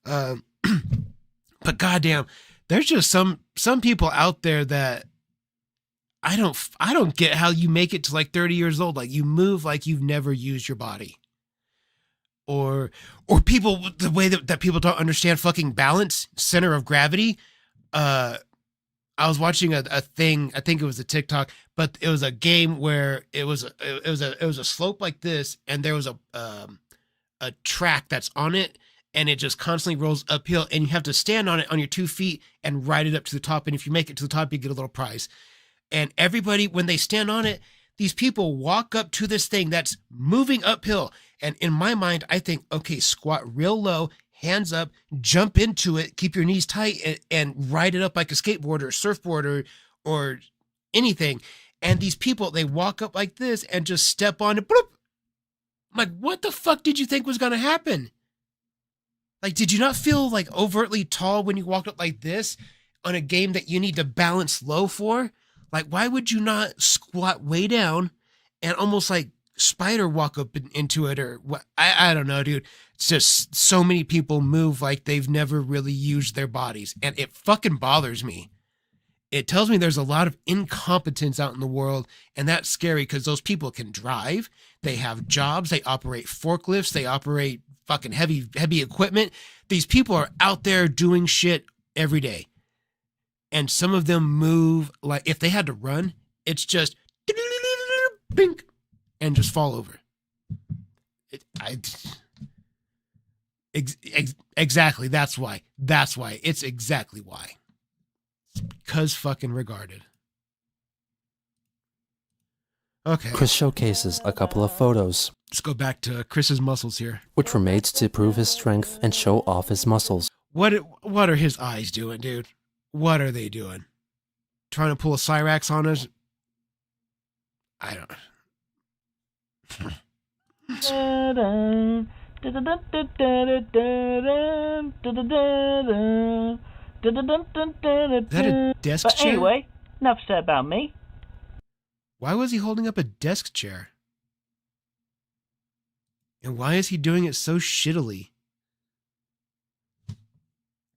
But goddamn, there's just some people out there that I don't get how you make it to like 30 years old. Like you move like you've never used your body. Or people, the way that people don't understand fucking balance, center of gravity. I was watching a thing, I think it was a TikTok, but it was a game where it was a slope like this, and there was a track that's on it, and it just constantly rolls uphill, and you have to stand on it on your 2 feet and ride it up to the top. And if you make it to the top, you get a little prize. And everybody, when they stand on it, these people walk up to this thing that's moving uphill. And in my mind, I think, okay, squat real low, hands up, jump into it, keep your knees tight, and ride it up like a skateboard or surfboard or anything. And these people, they walk up like this and just step on it. Bloop. I'm like, what the fuck did you think was going to happen? Like, did you not feel like overtly tall when you walked up like this on a game that you need to balance low for? Like, why would you not squat way down and almost like spider walk up into it? Or what? I don't know, dude. It's just so many people move like they've never really used their bodies. And it fucking bothers me. It tells me there's a lot of incompetence out in the world. And that's scary because those people can drive. They have jobs. They operate forklifts. They operate fucking heavy equipment. These people are out there doing shit every day. And some of them move like if they had to run, it's just bink and just fall over. Exactly. That's why. It's exactly why. Because fucking regarded. Okay. Chris showcases a couple of photos, Let's go back to Chris's muscles here. which were made to prove his strength and show off his muscles. What are his eyes doing, dude? What are they doing? Trying to pull a Cyrax on us? I don't. Is that a desk But chair? anyway, enough said about me. Why was he holding up a desk chair? And why is he doing it so shittily?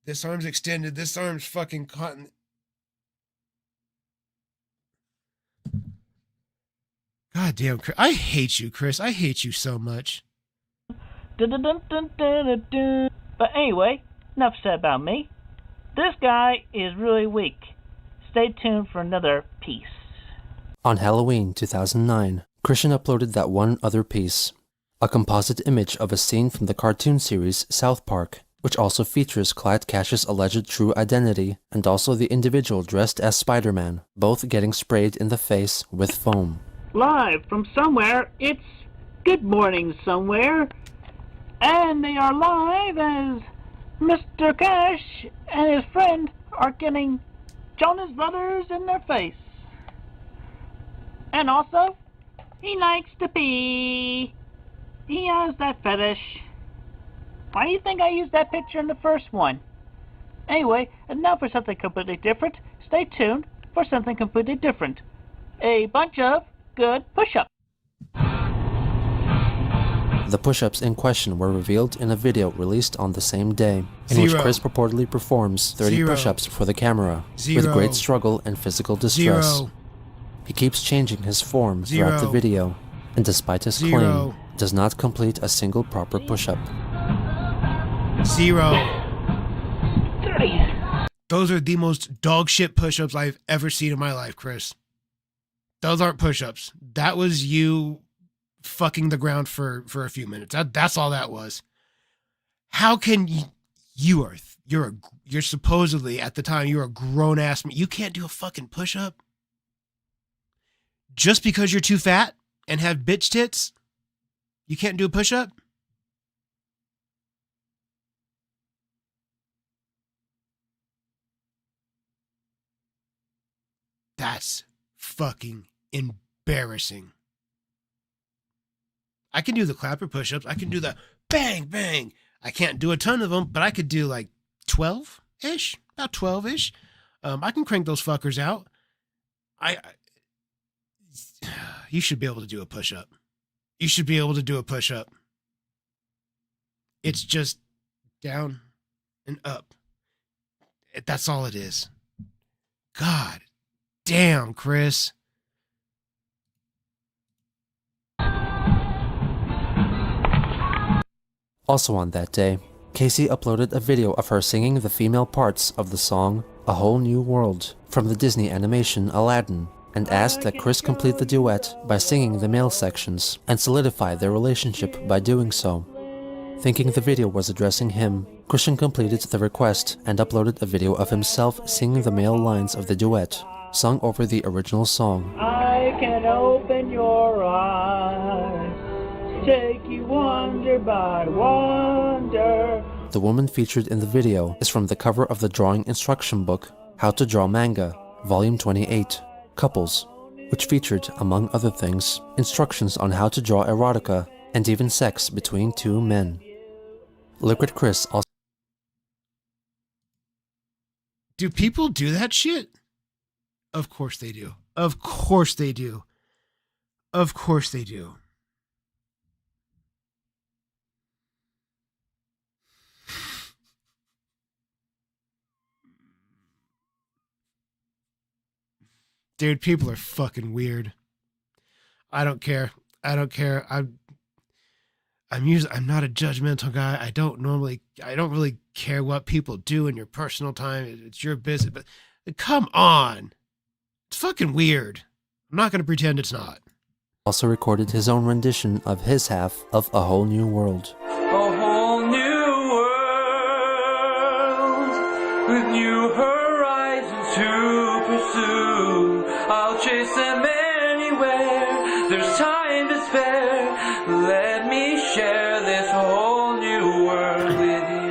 This arm's extended. This arm's fucking caught in... God damn, Chris. I hate you, Chris. I hate you so much. But anyway, enough said about me. This guy is really weak. Stay tuned for another piece. On Halloween 2009, Christian uploaded that one other piece, a composite image of a scene from the cartoon series South Park, which also features Clyde Cash's alleged true identity and also the individual dressed as Spider-Man, both getting sprayed in the face with foam. Live from somewhere, it's Good Morning Somewhere. And they are live as Mr. Cash and his friend are getting Jonas Brothers in their face. And also, he likes to pee. He has that fetish. Why do you think I used that picture in the first one? Anyway, and now for something completely different. Stay tuned for something completely different. A bunch of good push-ups. The push-ups in question were revealed in a video released on the same day, in which Chris purportedly performs 30 push-ups for the camera, with great struggle and physical distress. He keeps changing his form throughout the video, and despite his claim, does not complete a single proper push-up. 0. 30. Those are the most dog shit push-ups I've ever seen in my life, Chris. Those aren't push-ups. That was you fucking the ground for a few minutes. That's all that was. How can you're supposedly at the time you're a grown ass man. You can't do a fucking push-up just because you're too fat and have bitch tits. You can't do a push-up. That's fucking embarrassing. I can do the clapper push-ups. I can do the bang, bang. I can't do a ton of them, but I could do like 12-ish, about 12-ish. I can crank those fuckers out. You should be able to do a push-up. You should be able to do a push-up. It's just down and up. That's all it is. God damn, Chris. Also on that day, Casey uploaded a video of her singing the female parts of the song A Whole New World from the Disney animation Aladdin, and asked that Chris complete the duet by singing the male sections and solidify their relationship by doing so. Thinking the video was addressing him, Christian completed the request and uploaded a video of himself singing the male lines of the duet, sung over the original song. I can open your eyes, take you wonder by wonder. The woman featured in the video is from the cover of the drawing instruction book, How to Draw Manga, Volume 28, Couples, which featured, among other things, instructions on how to draw erotica and even sex between two men. Liquid Chris also... Do people do that shit? Of course they do. Of course they do. Of course they do. Dude, people are fucking weird. I don't care. I don't care. I'm not a judgmental guy. I don't really care what people do in your personal time. It's your business. But come on. It's fucking weird. I'm not going to pretend it's not. Also recorded his own rendition of his half of A Whole New World. A whole new world with new horizons to pursue. I'll chase them anywhere. There's time to spare. Let me share this whole new world with you.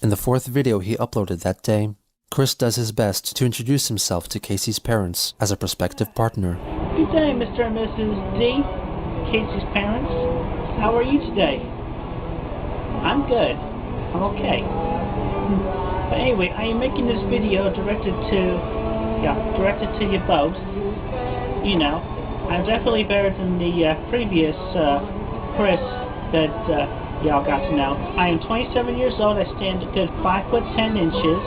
In the fourth video he uploaded that day, Chris does his best to introduce himself to Casey's parents as a prospective partner. Good day, Mr. and Mrs. D, Casey's parents. How are you today? I'm good. I'm okay. But anyway, I am making this video directed to you both. You know, I'm definitely better than the previous Chris that y'all got to know. I am 27 years old. I stand a good 5 foot 10 inches.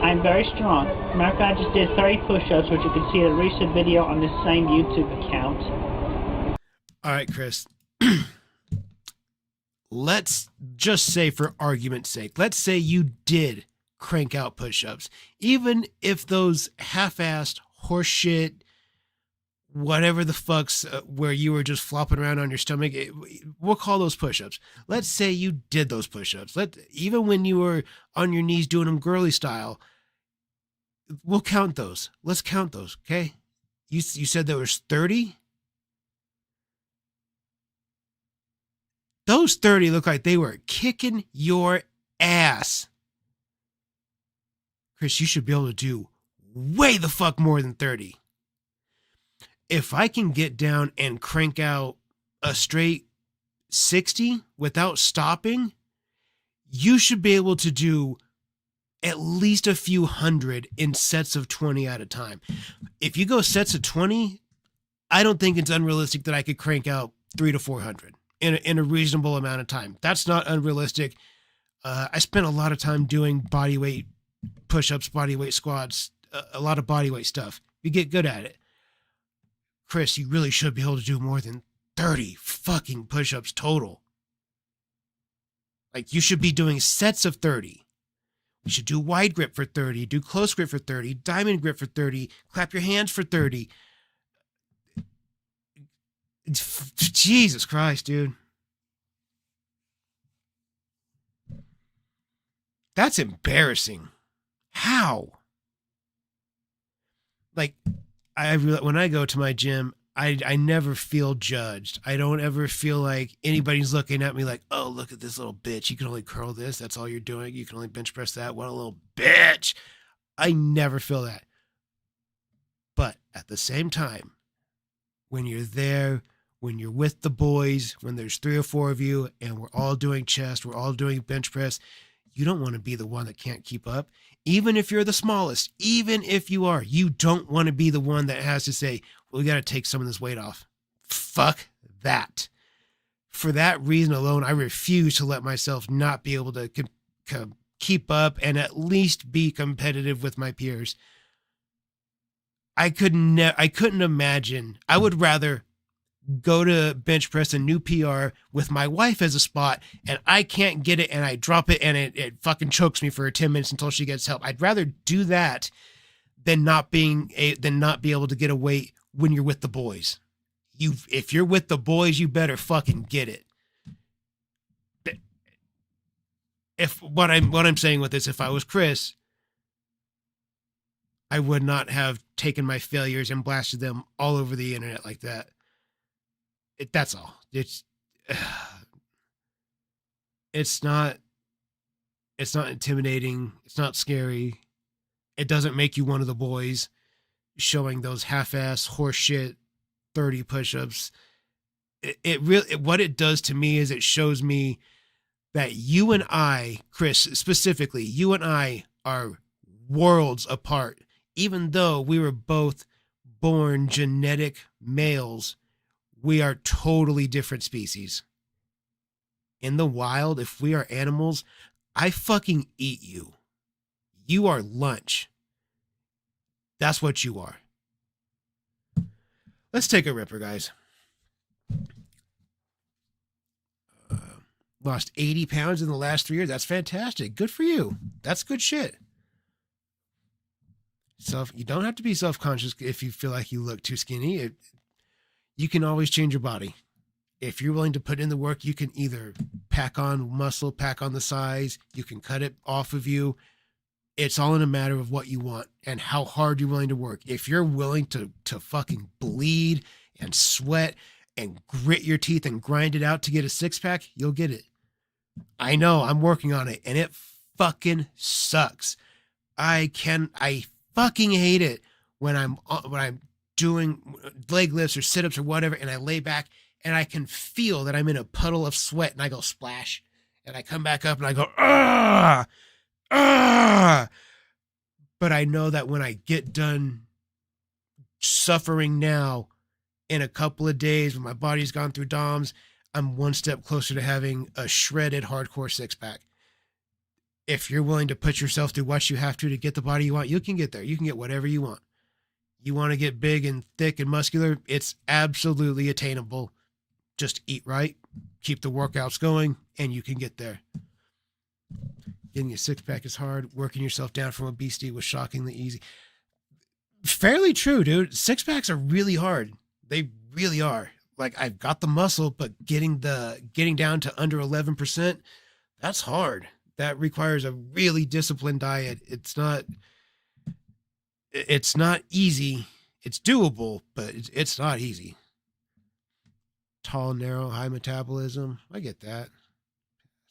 I'm very strong. Matter of fact, I just did 30 push-ups, which you can see in a recent video on this same YouTube account. All right, Chris. Let's just say, for argument's sake, let's say you did crank out push-ups. Even if those half-assed horseshit, whatever the fuck's where you were just flopping around on your stomach, we'll call those push-ups. Let's say you did those push-ups. Even when you were on your knees doing them girly style, we'll count those. Let's count those, okay? You said there was 30? those 30 look like they were kicking your ass. Chris, you should be able to do way the fuck more than 30. If I can get down and crank out a straight 60 without stopping, you should be able to do at least a few hundred in sets of 20 at a time. If you go sets of 20, I don't think it's unrealistic that I could crank out 300 to 400 in a reasonable amount of time. That's not unrealistic. I spent a lot of time doing body weight push-ups, body weight squats, a lot of body weight stuff. You get good at it. Chris, you really should be able to do more than 30 fucking push-ups total. Like, you should be doing sets of 30. You should do wide grip for 30, do close grip for 30, diamond grip for 30, clap your hands for 30. Jesus Christ, dude. That's embarrassing. How? Like, when I go to my gym, I never feel judged. I don't ever feel like anybody's looking at me like, oh, look at this little bitch. You can only curl this. That's all you're doing. You can only bench press that. What a little bitch. I never feel that. But at the same time, when you're there, when you're with the boys, when there's 3 or 4 of you and we're all doing chest, we're all doing bench press, you don't want to be the one that can't keep up. Even if you're the smallest, even if you are, you don't want to be the one that has to say, well, we got to take some of this weight off. Fuck that. For that reason alone, I refuse to let myself not be able to keep up and at least be competitive with my peers. I couldn't imagine. I would rather go to bench press a new PR with my wife as a spot and I can't get it and I drop it and it fucking chokes me for 10 minutes until she gets help. I'd rather do that than not be able to get a weight when you're with the boys. If you're with the boys, you better fucking get it. If what I'm saying with this, if I was Chris, I would not have taken my failures and blasted them all over the internet like that. That's all. It's not intimidating. It's not scary. It doesn't make you one of the boys showing those half-ass horseshit 30 push-ups. It really, what it does to me is it shows me that you and I, Chris, specifically, you and I are worlds apart. Even though we were both born genetic males, we are totally different species. In the wild, if we are animals, I fucking eat you. You are lunch. That's what you are. Let's take a ripper, guys. Lost 80 pounds in the last 3 years. That's fantastic. Good for you. That's good shit. You don't have to be self-conscious if you feel like you look too skinny. You can always change your body. If you're willing to put in the work, you can either pack on muscle, pack on the size, you can cut it off of you. It's all in a matter of what you want and how hard you're willing to work. If you're willing to fucking bleed and sweat and grit your teeth and grind it out to get a 6-pack, you'll get it. I know, I'm working on it and it fucking sucks. I fucking hate it when I'm doing leg lifts or sit-ups or whatever, and I lay back and I can feel that I'm in a puddle of sweat and I go splash and I come back up and I go, ah, ah. But I know that when I get done suffering now, in a couple of days when my body's gone through DOMS, I'm one step closer to having a shredded hardcore 6-pack. If you're willing to put yourself through what you have to get the body you want, you can get there. You can get whatever you want. You want to get big and thick and muscular, it's absolutely attainable. Just eat right, keep the workouts going, and you can get there. Getting a 6-pack is hard. Working yourself down from obesity was shockingly easy. Fairly true, dude. 6-packs are really hard. They really are. Like, I've got the muscle, but getting down to under 11%, that's hard. That requires a really disciplined diet. It's not easy. It's doable, but it's not easy. tall, narrow, high metabolism. I get that.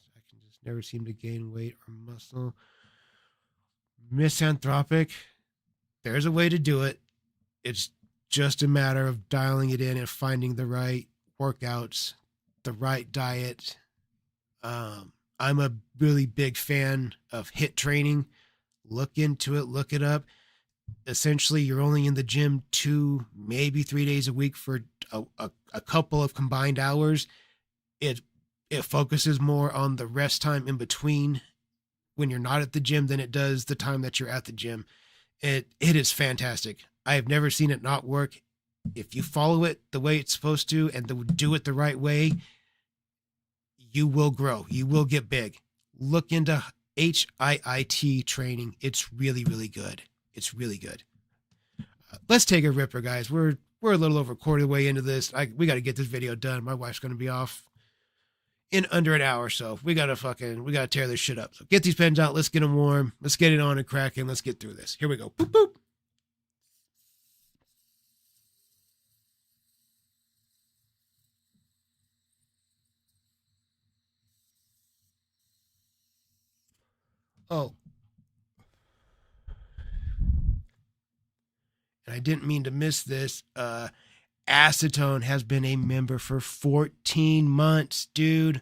I can just never seem to gain weight or muscle. Misanthropic. There's a way to do it. It's just a matter of dialing it in and finding the right workouts, the right diet. I'm a really big fan of HIIT training. Look into it, look it up. Essentially, you're only in the gym 2, maybe 3 days a week for a couple of combined hours. It focuses more on the rest time in between when you're not at the gym than it does the time that you're at the gym. It is fantastic. I have never seen it not work. If you follow it the way it's supposed to and do it the right way, you will grow. You will get big. Look into HIIT training. It's really, really good. It's really good. Let's take a ripper, guys. We're a little over a quarter of the way into this. We got to get this video done. My wife's going to be off in under an hour, so we got to tear this shit up. So get these pens out. Let's get them warm. Let's get it on and cracking. Let's get through this. Here we go. Boop, boop. Oh. And I didn't mean to miss this. Acetone has been a member for 14 months, dude.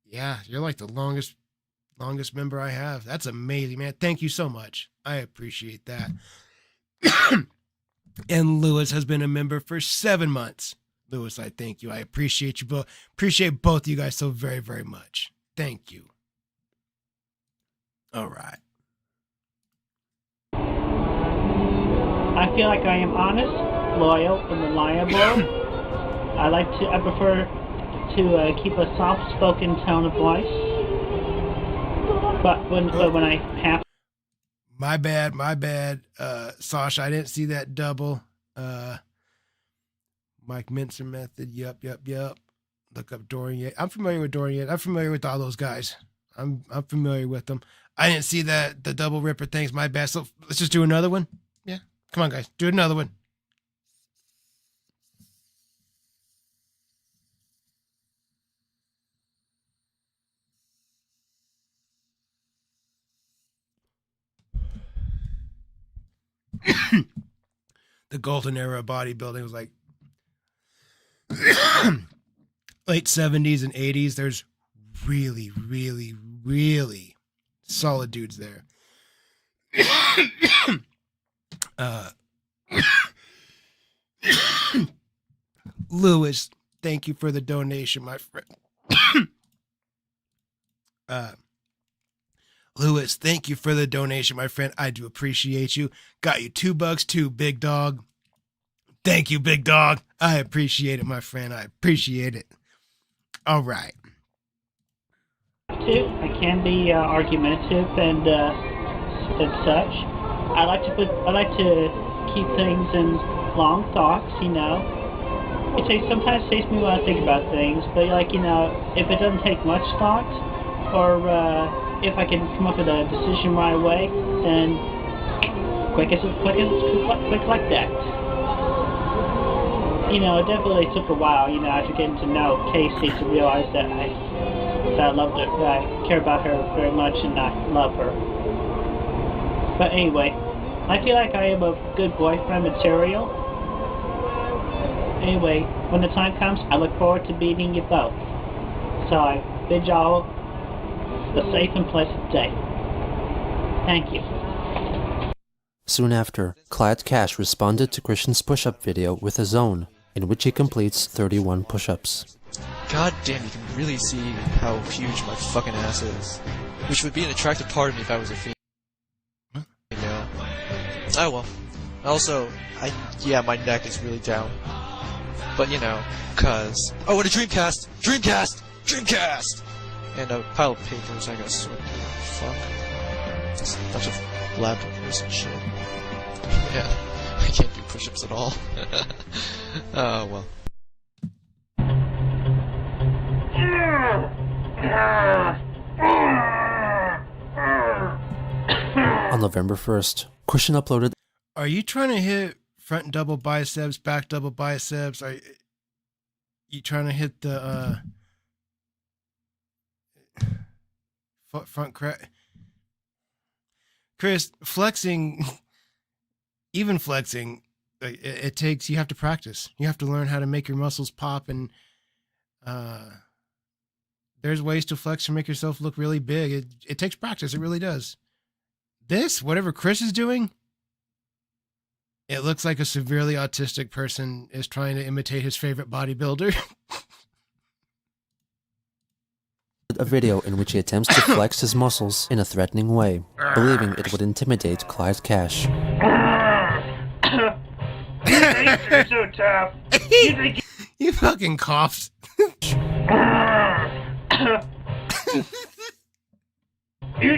Yeah, you're like the longest member I have. That's amazing, man. Thank you so much. I appreciate that. And Lewis has been a member for 7 months. Lewis, I thank you. I appreciate you both. Appreciate both of you guys so very, very much. Thank you. All right. I feel like I am honest, loyal, and reliable. I prefer to keep a soft-spoken tone of voice. But when I have... My bad. Sasha, I didn't see that double. Mike Mincer method. Yup. Look up Dorian Yates. I'm familiar with Dorian Yates. I'm familiar with all those guys. I'm familiar with them. I didn't see the double ripper things. My bad. So let's just do another one. Yeah. Come on, guys. Do another one. The golden era of bodybuilding was like late 70s and 80s. There's really, really, really solid dudes there. Lewis, thank you for the donation, my friend. Lewis, thank you for the donation, my friend. I do appreciate you. Got you $2 too, big dog. Thank you, big dog. I appreciate it, my friend. I appreciate it. All right. I can be argumentative and such. I like to keep things in long thoughts, you know. Sometimes takes me a while to think about things, but if it doesn't take much thought, or if I can come up with a decision right away, then quick like that. It definitely took a while, after getting to know Casey, to realize that I loved her, that I care about her very much, and I love her. But anyway, I feel like I am a good boyfriend material. Anyway, when the time comes, I look forward to meeting you both. So I bid y'all a safe and pleasant day. Thank you. Soon after, Clyde Cash responded to Christian's push-up video with his own, in which he completes 31 push-ups. God damn, you can really see how huge my fucking ass is. Which would be an attractive part of me if I was a female. Oh well. Also, my neck is really down. But cause... Oh, and a Dreamcast! Dreamcast! And a pile of papers I gotta sort through. Fuck. Just a bunch of lab papers and shit. Yeah, I can't do push-ups at all. Oh, well. On November 1st, Christian uploaded... Are you trying to hit front double biceps, back double biceps. Are you trying to hit the front crack? Chris, flexing, even flexing, it takes, you have to practice. You have to learn how to make your muscles pop, and there's ways to flex to make yourself look really big. It takes practice. It really does. This, whatever Chris is doing, it looks like a severely autistic person is trying to imitate his favorite bodybuilder. A video in which he attempts to flex his muscles in a threatening way, believing it would intimidate Clyde Cash. You think you're so tough? You think You fucking coughed. you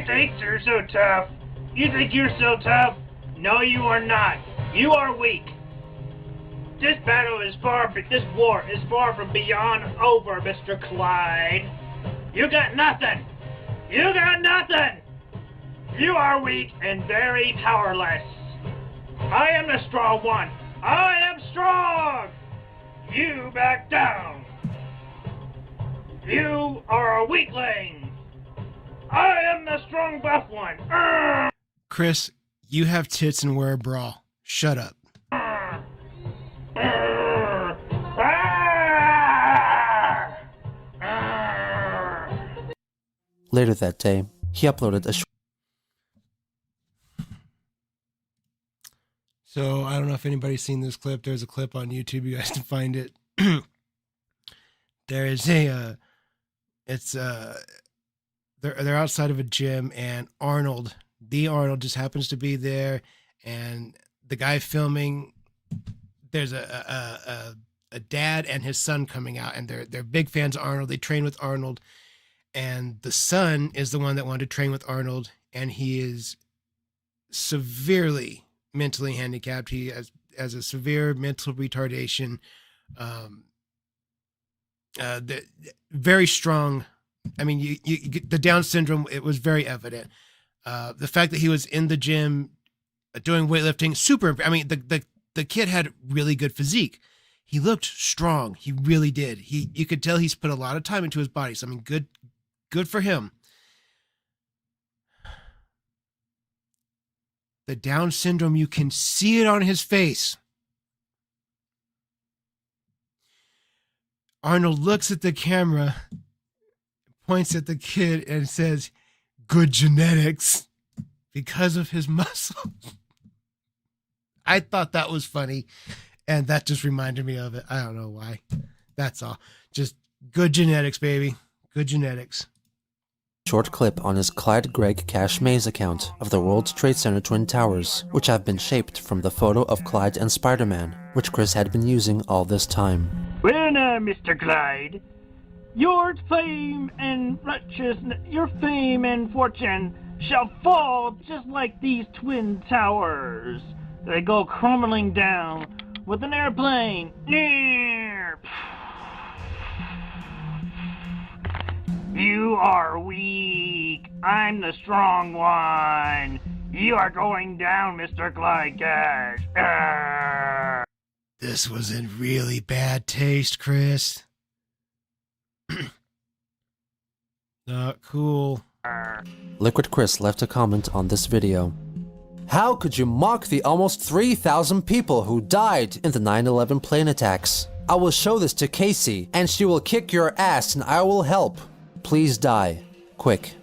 think you're so tough? You think you're so tough? No, you are not. You are weak. This battle is this war is far from beyond over, Mr. Clyde. You got nothing. You got nothing. You are weak and very powerless. I am the strong one. I am strong. You back down. You are a weakling. I am the strong buff one. Chris, you have tits and wear a bra. Shut up. Later that day, he uploaded a So I don't know if anybody's seen this clip. There's a clip on YouTube. You guys can find it. There is they're outside of a gym, and Arnold just happens to be there, and the guy filming, there's a dad and his son coming out, and they're big fans of Arnold. They train with Arnold, and the son is the one that wanted to train with Arnold, and he is severely mentally handicapped. He has a severe mental retardation, very strong. I mean, the Down syndrome, it was very evident. The fact that he was in the gym doing weightlifting, super. I mean, the kid had really good physique. He looked strong. He really did. You could tell he's put a lot of time into his body. So I mean, good for him. The Down syndrome, you can see it on his face. Arnold looks at the camera, points at the kid, and says, "Good genetics," because of his muscles. I thought that was funny, and that just reminded me of it. I don't know why. That's all. Just good genetics, baby. Good genetics. Short clip on his Clyde Greg Cash-Mays account of the World Trade Center Twin Towers, which have been shaped from the photo of Clyde and Spider-Man, which Chris had been using all this time. Well now, Mr. Clyde, your fame and fortune shall fall just like these twin towers. They go crumbling down with an airplane. You are weak. I'm the strong one. You are going down, Mr. Clyde Cash. This was in really bad taste, Chris. Not cool. Liquid Chris left a comment on this video. How could you mock the almost 3,000 people who died in the 9/11 plane attacks? I will show this to Casey, and she will kick your ass and I will help. Please die. Quick.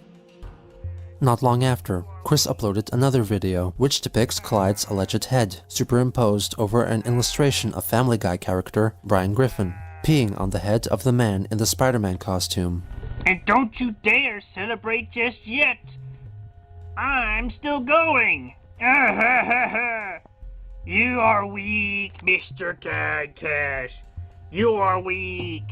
Not long after, Chris uploaded another video, which depicts Clyde's alleged head, superimposed over an illustration of Family Guy character Brian Griffin, peeing on the head of the man in the Spider-Man costume. And don't you dare celebrate just yet. I'm still going. You are weak, Mr. Clyde Cash. You are weak.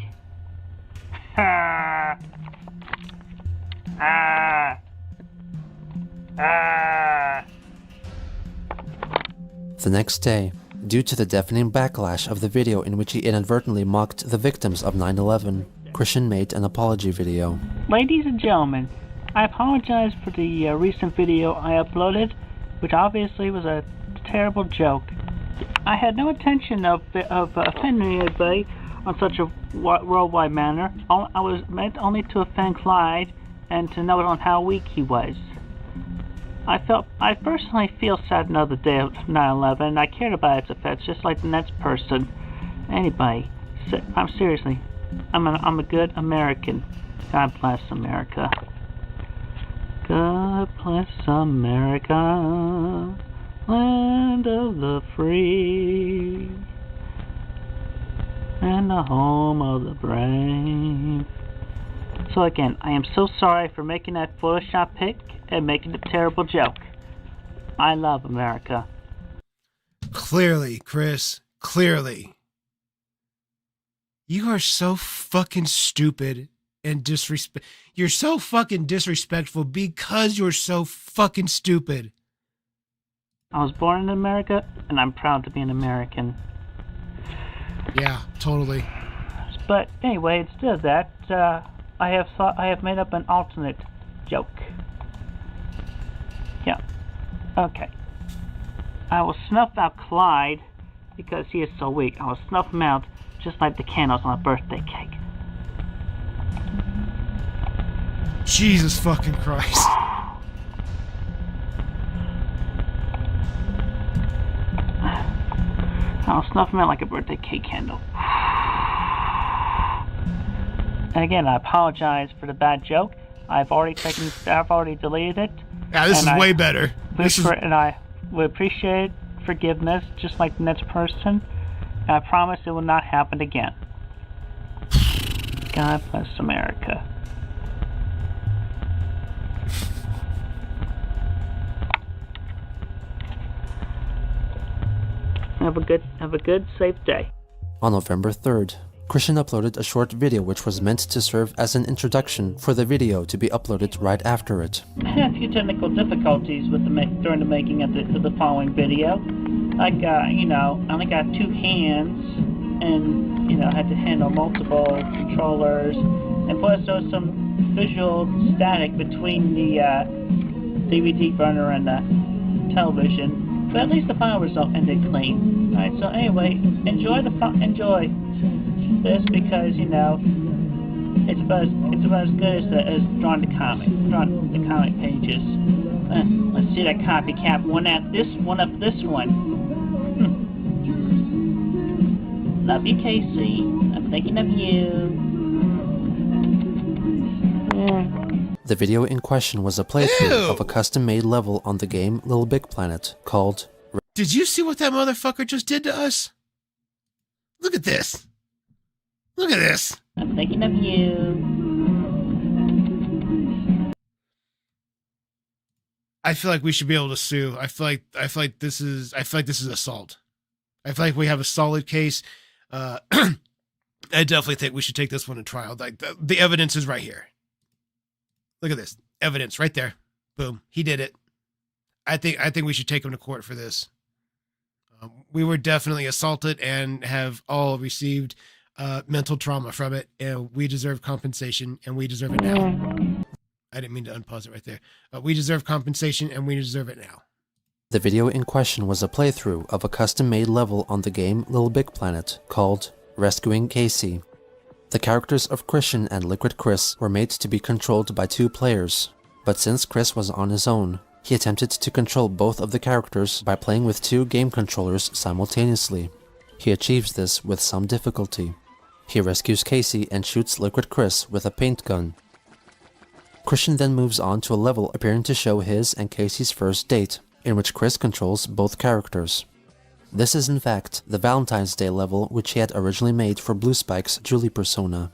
The next day, due to the deafening backlash of the video in which he inadvertently mocked the victims of 9/11, Christian made an apology video. Ladies and gentlemen, I apologize for the recent video I uploaded, which obviously was a terrible joke. I had no intention of offending anybody on such a worldwide manner. I was meant only to offend Clyde and to note on how weak he was. I personally feel sad another day of 9/11, and I cared about its effects just like the next person. Anybody. I'm seriously. I'm a good American. God bless America. God bless America, land of the free, and the home of the brave. So again, I am so sorry for making that Photoshop pic and making a terrible joke. I love America. Clearly, Chris, clearly. You are so fucking stupid and you're so fucking disrespectful because you're so fucking stupid. I was born in America, and I'm proud to be an American. Yeah, totally. But anyway, instead of that, I have made up an alternate joke. Yeah. Okay. I will snuff out Clyde because he is so weak. I will snuff him out just like the candles on a birthday cake. Jesus fucking Christ. I'll snuff him out like a birthday cake candle. And again, I apologize for the bad joke. I've already deleted it. Yeah, this is way better. And I would appreciate forgiveness, just like the next person. And I promise it will not happen again. God bless America. Have a good, safe day. On November 3rd, Christian uploaded a short video which was meant to serve as an introduction for the video to be uploaded right after it. I had a few technical difficulties with during the making of the following video. I only got two hands, and I had to handle multiple controllers, and plus there was some visual static between the DVD burner and the television. But at least the final result ended clean. Alright, so anyway, enjoy this because, it's about as good as drawing the comic pages. Let's see that copycat one up this one. Love you, Casey. I'm thinking of you. The video in question was a playthrough of a custom-made level on the game Little Big Planet called... Did you see what that motherfucker just did to us? Look at this. Look at this. I'm thinking of you. I feel like we should be able to sue. I feel like this is assault. I feel like we have a solid case. I definitely think we should take this one to trial. Like the evidence is right here. Look at this evidence right there. Boom. He did it. I think we should take him to court for this. We were definitely assaulted and have all received mental trauma from it, and we deserve compensation, and we deserve it now. I didn't mean to unpause it right there. We deserve compensation, and we deserve it now. The video in question was a playthrough of a custom-made level on the game Little Big Planet called Rescuing Casey. The characters of Christian and Liquid Chris were made to be controlled by two players, but since Chris was on his own, he attempted to control both of the characters by playing with two game controllers simultaneously. He achieves this with some difficulty. He rescues Casey and shoots Liquid Chris with a paint gun. Christian then moves on to a level appearing to show his and Casey's first date, in which Chris controls both characters. This is in fact the Valentine's Day level which he had originally made for Blue Spike's Julie persona.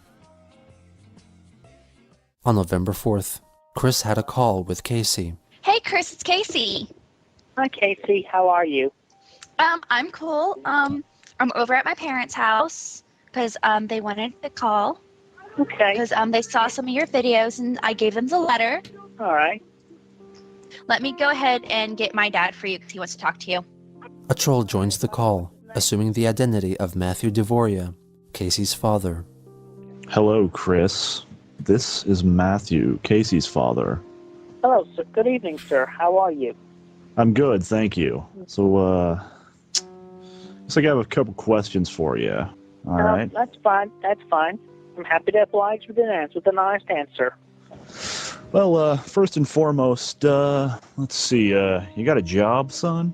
On November 4th, Chris had a call with Casey. Hey Chris, it's Casey. Hi Casey, how are you? I'm cool. I'm over at my parents' house because they wanted to call. Okay. Because they saw some of your videos and I gave them the letter. All right. Let me go ahead and get my dad for you because he wants to talk to you. A troll joins the call, assuming the identity of Matthew DeVoria, Casey's father. Hello, Chris. This is Matthew, Casey's father. Hello, sir. Good evening, sir. How are you? I'm good, thank you. So, So I have a couple questions for you. All right. That's fine. That's fine. I'm happy to oblige with an honest answer. Well, first and foremost, let's see. You got a job, son?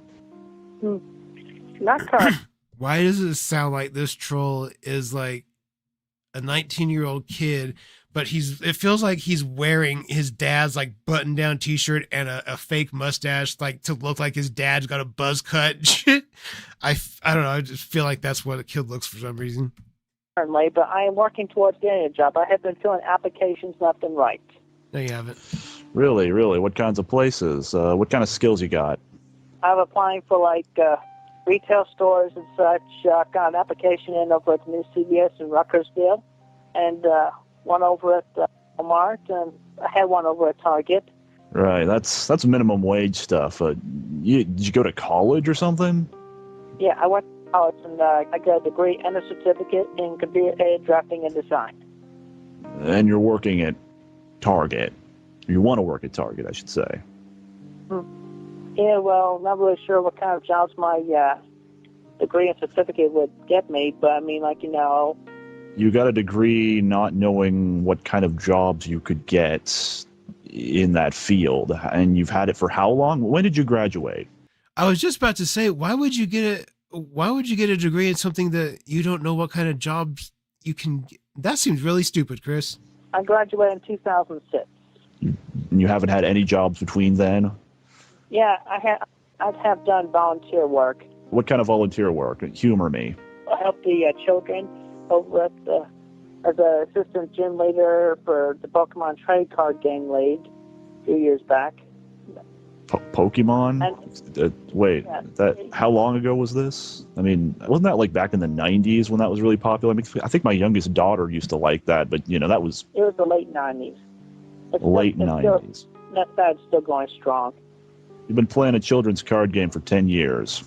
Not current. Why does it sound like this troll is like a 19-year-old kid, but it feels like he's wearing his dad's like button-down t-shirt and a fake mustache, like to look like his dad's got a buzz cut. I don't know. I just feel like that's what a kid looks for some reason. Currently, but I am working towards getting a job. I have been filling applications left and right. No, you haven't. Really, really? What kinds of places? What kind of skills you got? I'm applying for like retail stores and such. Got an application in over at the new CVS in Ruckersville, and one over at Walmart, and I had one over at Target. Right, that's minimum wage stuff. Did you go to college or something? Yeah, I went to college, and I got a degree and a certificate in computer-aided drafting and design. And you're working at Target. You want to work at Target, I should say. Yeah, well, not really sure what kind of jobs my degree and certificate would get me, but I mean, like, You got a degree not knowing what kind of jobs you could get in that field, and you've had it for how long? When did you graduate? I was just about to say, why would you get a degree in something that you don't know what kind of jobs you can get? That seems really stupid, Chris. I graduated in 2006. You haven't had any jobs between then? Yeah, I have done volunteer work. What kind of volunteer work? Humor me. I helped the children over at as an assistant gym leader for the Pokemon Trade Card Game League a few years back. Pokemon? Wait, Yeah. How long ago was this? I mean, wasn't that like back in the 90s when that was really popular? I mean, I think my youngest daughter used to like that, but that was... It was the late 90s. Late 90s. That side's still going strong. You've been playing a children's card game for 10 years.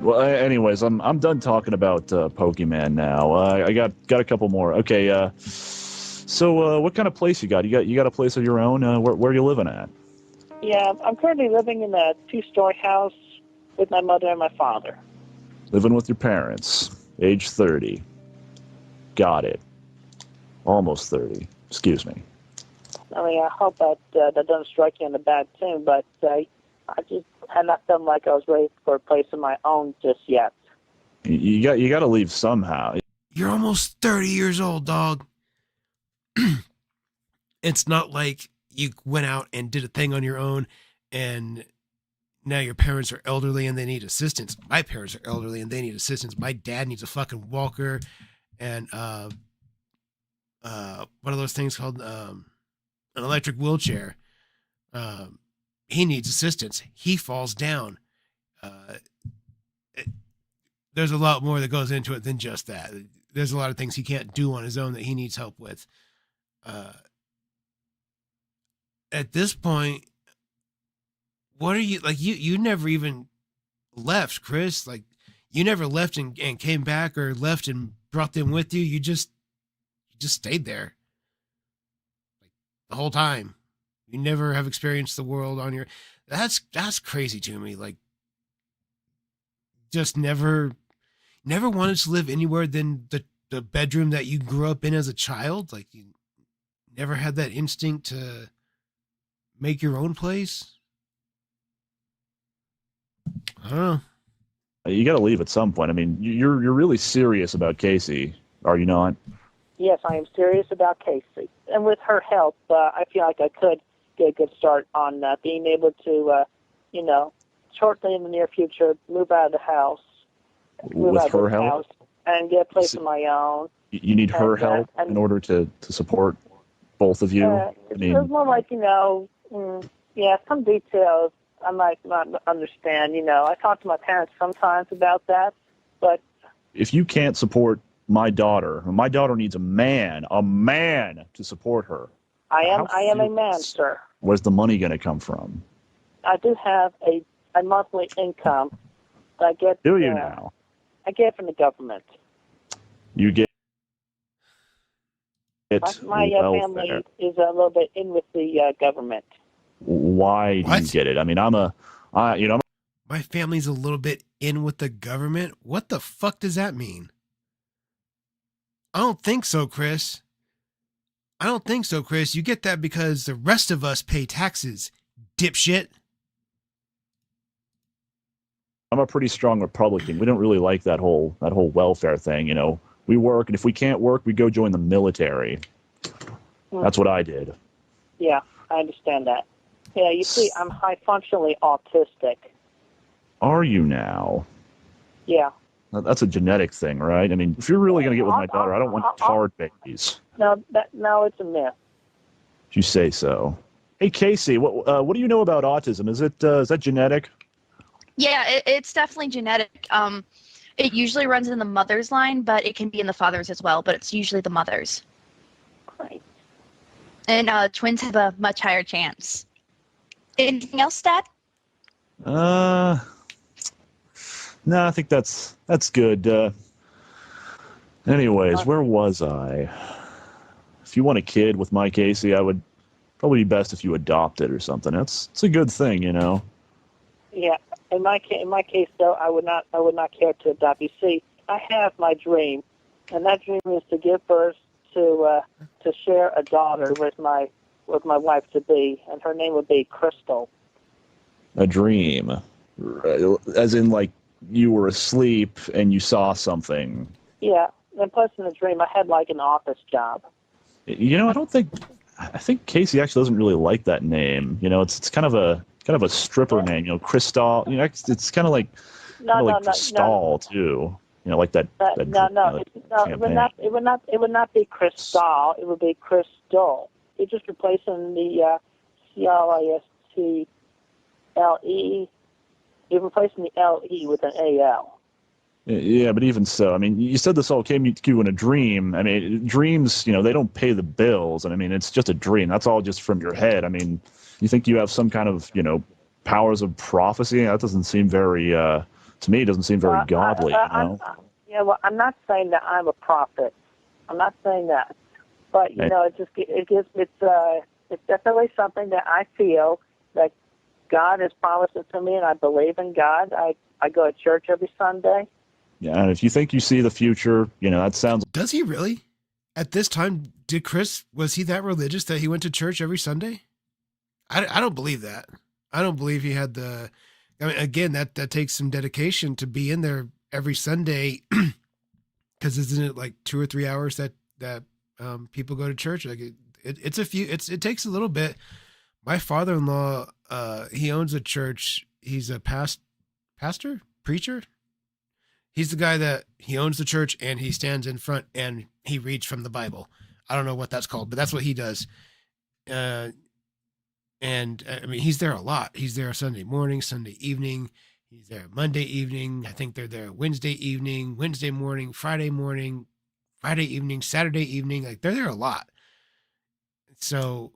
Well, anyways, I'm done talking about Pokemon now. I got a couple more. Okay, so what kind of place you got? You got a place of your own? Where are you living at? Yeah, I'm currently living in a 2-story house with my mother and my father. Living with your parents, age 30. Got it. Almost 30. Excuse me. I mean, I hope that doesn't strike you in a bad tune, but I just had not felt like I was ready for a place of my own just yet. You got to leave somehow. You're almost 30 years old, dog. It's not like you went out and did a thing on your own and now your parents are elderly and they need assistance. My parents are elderly and they need assistance. My dad needs a fucking walker and one of those things called an electric wheelchair. He needs assistance. He falls down. There's a lot more that goes into it than just that. There's a lot of things he can't do on his own that he needs help with. At this point, what are you like? You never even left, Chris. Like you never left and came back, or left and brought them with you. You just stayed there like the whole time. You never have experienced the world on your. That's crazy to me. Like just never wanted to live anywhere than the bedroom that you grew up in as a child. Like you never had that instinct to make your own place. I don't know. You got to leave at some point. I mean, you're really serious about Casey, are you not? Yes, I am serious about Casey. And with her help, I feel like I could get a good start on being able to, shortly in the near future, move out of the house. With her help? And get a place of my own. You need her help in order to support both of you? It's more like, some details I might not understand. I talk to my parents sometimes about that, but... If you can't support my daughter needs a man to support her. I am a man, sir. Where's the money going to come from? I do have a monthly income that I get. Do you now? I get from the government. You get my family is a little bit in with the government. Why do you get it? I mean, I'm a my family's a little bit in with the government. What the fuck does that mean? I don't think so, Chris. I don't think so, Chris. You get that because the rest of us pay taxes, dipshit. I'm a pretty strong Republican. We don't really like that whole welfare thing. You know, we work, and if we can't work, we go join the military. That's what I did. Yeah, I understand that. Yeah, you see, I'm high functionally autistic. Are you now? Yeah. That's a genetic thing, right? I mean, if you're really going to get with my daughter, I don't want hard babies. No, it's a myth. If you say so. Hey, Casey, what do you know about autism? Is that genetic? Yeah, it's definitely genetic. It usually runs in the mother's line, but it can be in the father's as well, but it's usually the mother's. Right. And twins have a much higher chance. Anything else, Dad? No, I think that's good. Anyways, where was I? If you want a kid with my Casey, I would probably be best if you adopt it or something. It's a good thing, you know. Yeah. In my case, though, I would not care to adopt. You see, I have my dream, and that dream is to give birth to share a daughter with my wife to be, and her name would be Crystal. A dream, as in like you were asleep and you saw something. Yeah, and plus in the dream, I had like an office job. You know, I think Casey actually doesn't really like that name. You know, it's kind of a stripper name. You know, Crystal. You know, it's kind of like Crystal too. You know, like that. It would not be Crystal. It would be Crystal. You're just replacing the CRISTLE. You're replacing the LE with an AL. Yeah, but even so, I mean, you said this all came to you in a dream. I mean, dreams, you know, they don't pay the bills. And I mean, it's just a dream. That's all just from your head. I mean, you think you have some kind of, you know, powers of prophecy? That doesn't seem very, to me, it doesn't seem very godly, you know? Well, I'm not saying that I'm a prophet. I'm not saying that. But, you know, it's definitely something that I feel that God has promised it to me, and I believe in God. I go to church every Sunday. Yeah, and if you think you see the future, you know, that sounds... Does he really? At this time, was he that religious that he went to church every Sunday? I don't believe that. I don't believe he had I mean, again, that takes some dedication to be in there every Sunday, because isn't it like 2 or 3 hours that people go to church? Like it takes a little bit. My father-in-law, he owns a church. He's a pastor, preacher. He's the guy that he owns the church and he stands in front and he reads from the Bible. I don't know what that's called, but that's what he does. And I mean, he's there a lot. He's there Sunday morning, Sunday evening. He's there Monday evening. I think they're there Wednesday evening, Wednesday morning, Friday evening, Saturday evening. Like they're there a lot. So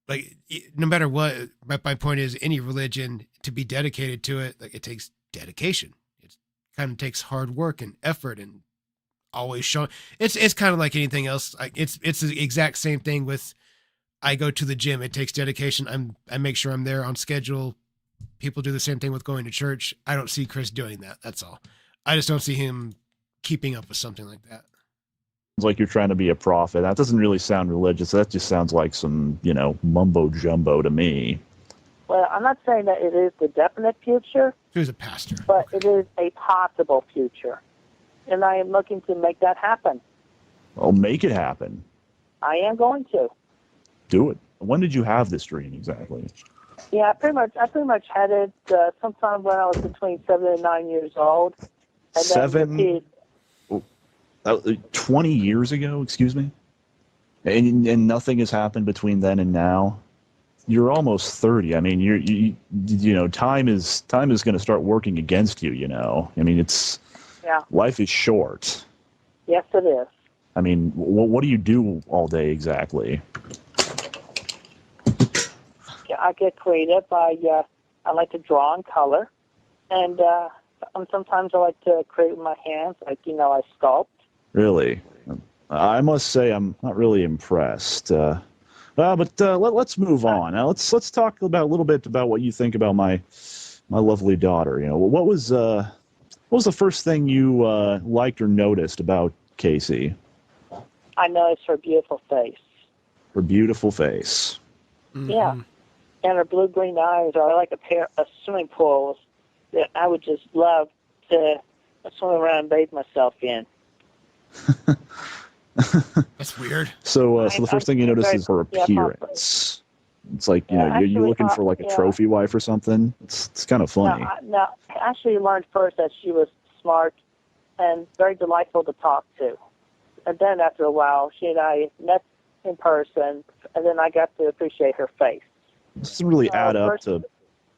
like, no matter what, my point is any religion, to be dedicated to it, like it takes dedication. It kind of takes hard work and effort and always showing. It's kind of like anything else. Like it's the exact same thing with, I go to the gym. It takes dedication. I make sure I'm there on schedule. People do the same thing with going to church. I don't see Chris doing that. That's all. I just don't see him keeping up with something like that. Like you're trying to be a prophet. That doesn't really sound religious. That just sounds like some, you know, mumbo jumbo to me. Well, I'm not saying that it is the definite future. He was a pastor. But it is a possible future. And I am looking to make that happen. Well, make it happen. I am going to. Do it. When did you have this dream exactly? Yeah, I pretty much had it sometime when I was between 7 and 9 years old. And 7? 20 years ago, excuse me? And nothing has happened between then and now? You're almost 30. I mean, you know, time is going to start working against you, you know? I mean, life is short. Yes, it is. I mean, what do you do all day exactly? Yeah, I get creative. I like to draw and color. And sometimes I like to create with my hands, like, you know, I sculpt. Really? I must say I'm not really impressed. Let's move on. Now let's talk about a little bit about what you think about my lovely daughter. What was the first thing you liked or noticed about Casey? I noticed her beautiful face. Her beautiful face. Mm-hmm. Yeah, and her blue-green eyes are like a pair of swimming pools that I would just love to swim around and bathe myself in. That's weird. So the first thing you notice is her appearance. It's like, you're looking for like a trophy wife or something. It's kind of funny. No, I actually learned first that she was smart and very delightful to talk to. And then after a while, she and I met in person, and then I got to appreciate her face. This doesn't really add up to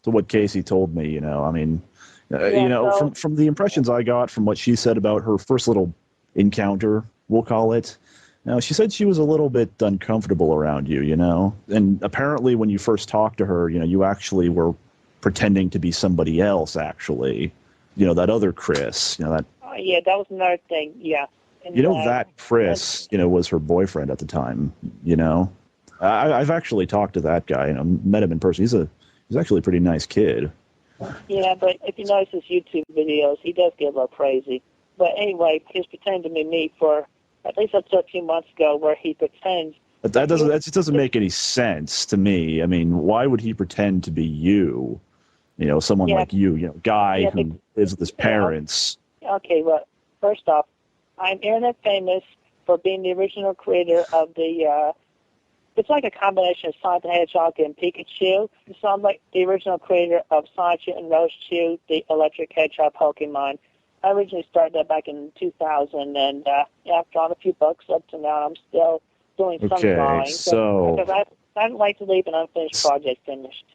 what Casey told me, I mean, from the impressions I got from what she said about her first little encounter, we'll call it. She said she was a little bit uncomfortable around you, and apparently when you first talked to her, you actually were pretending to be somebody else, actually, that other Chris, that. Oh, yeah, that was another thing, yeah. And, that Chris, was her boyfriend at the time, I've actually talked to that guy, met him in person. He's actually a pretty nice kid. Yeah, but if you notice his YouTube videos, he does get a little crazy. But anyway, he was pretending to be me for at least up to a few months ago, where he pretends. But that doesn't make any sense to me. I mean, why would he pretend to be you? Someone like you, guy who lives with his parents. Okay, well, first off, I'm internet famous for being the original creator of the. It's like a combination of Sonic the Hedgehog and Pikachu. So I'm like the original creator of Sonic and Roschu, the electric hedgehog Pokemon. I originally started that back in 2000, and I've drawn a few books up to now. I'm still doing some drawing. Because I don't like to leave an unfinished project finished.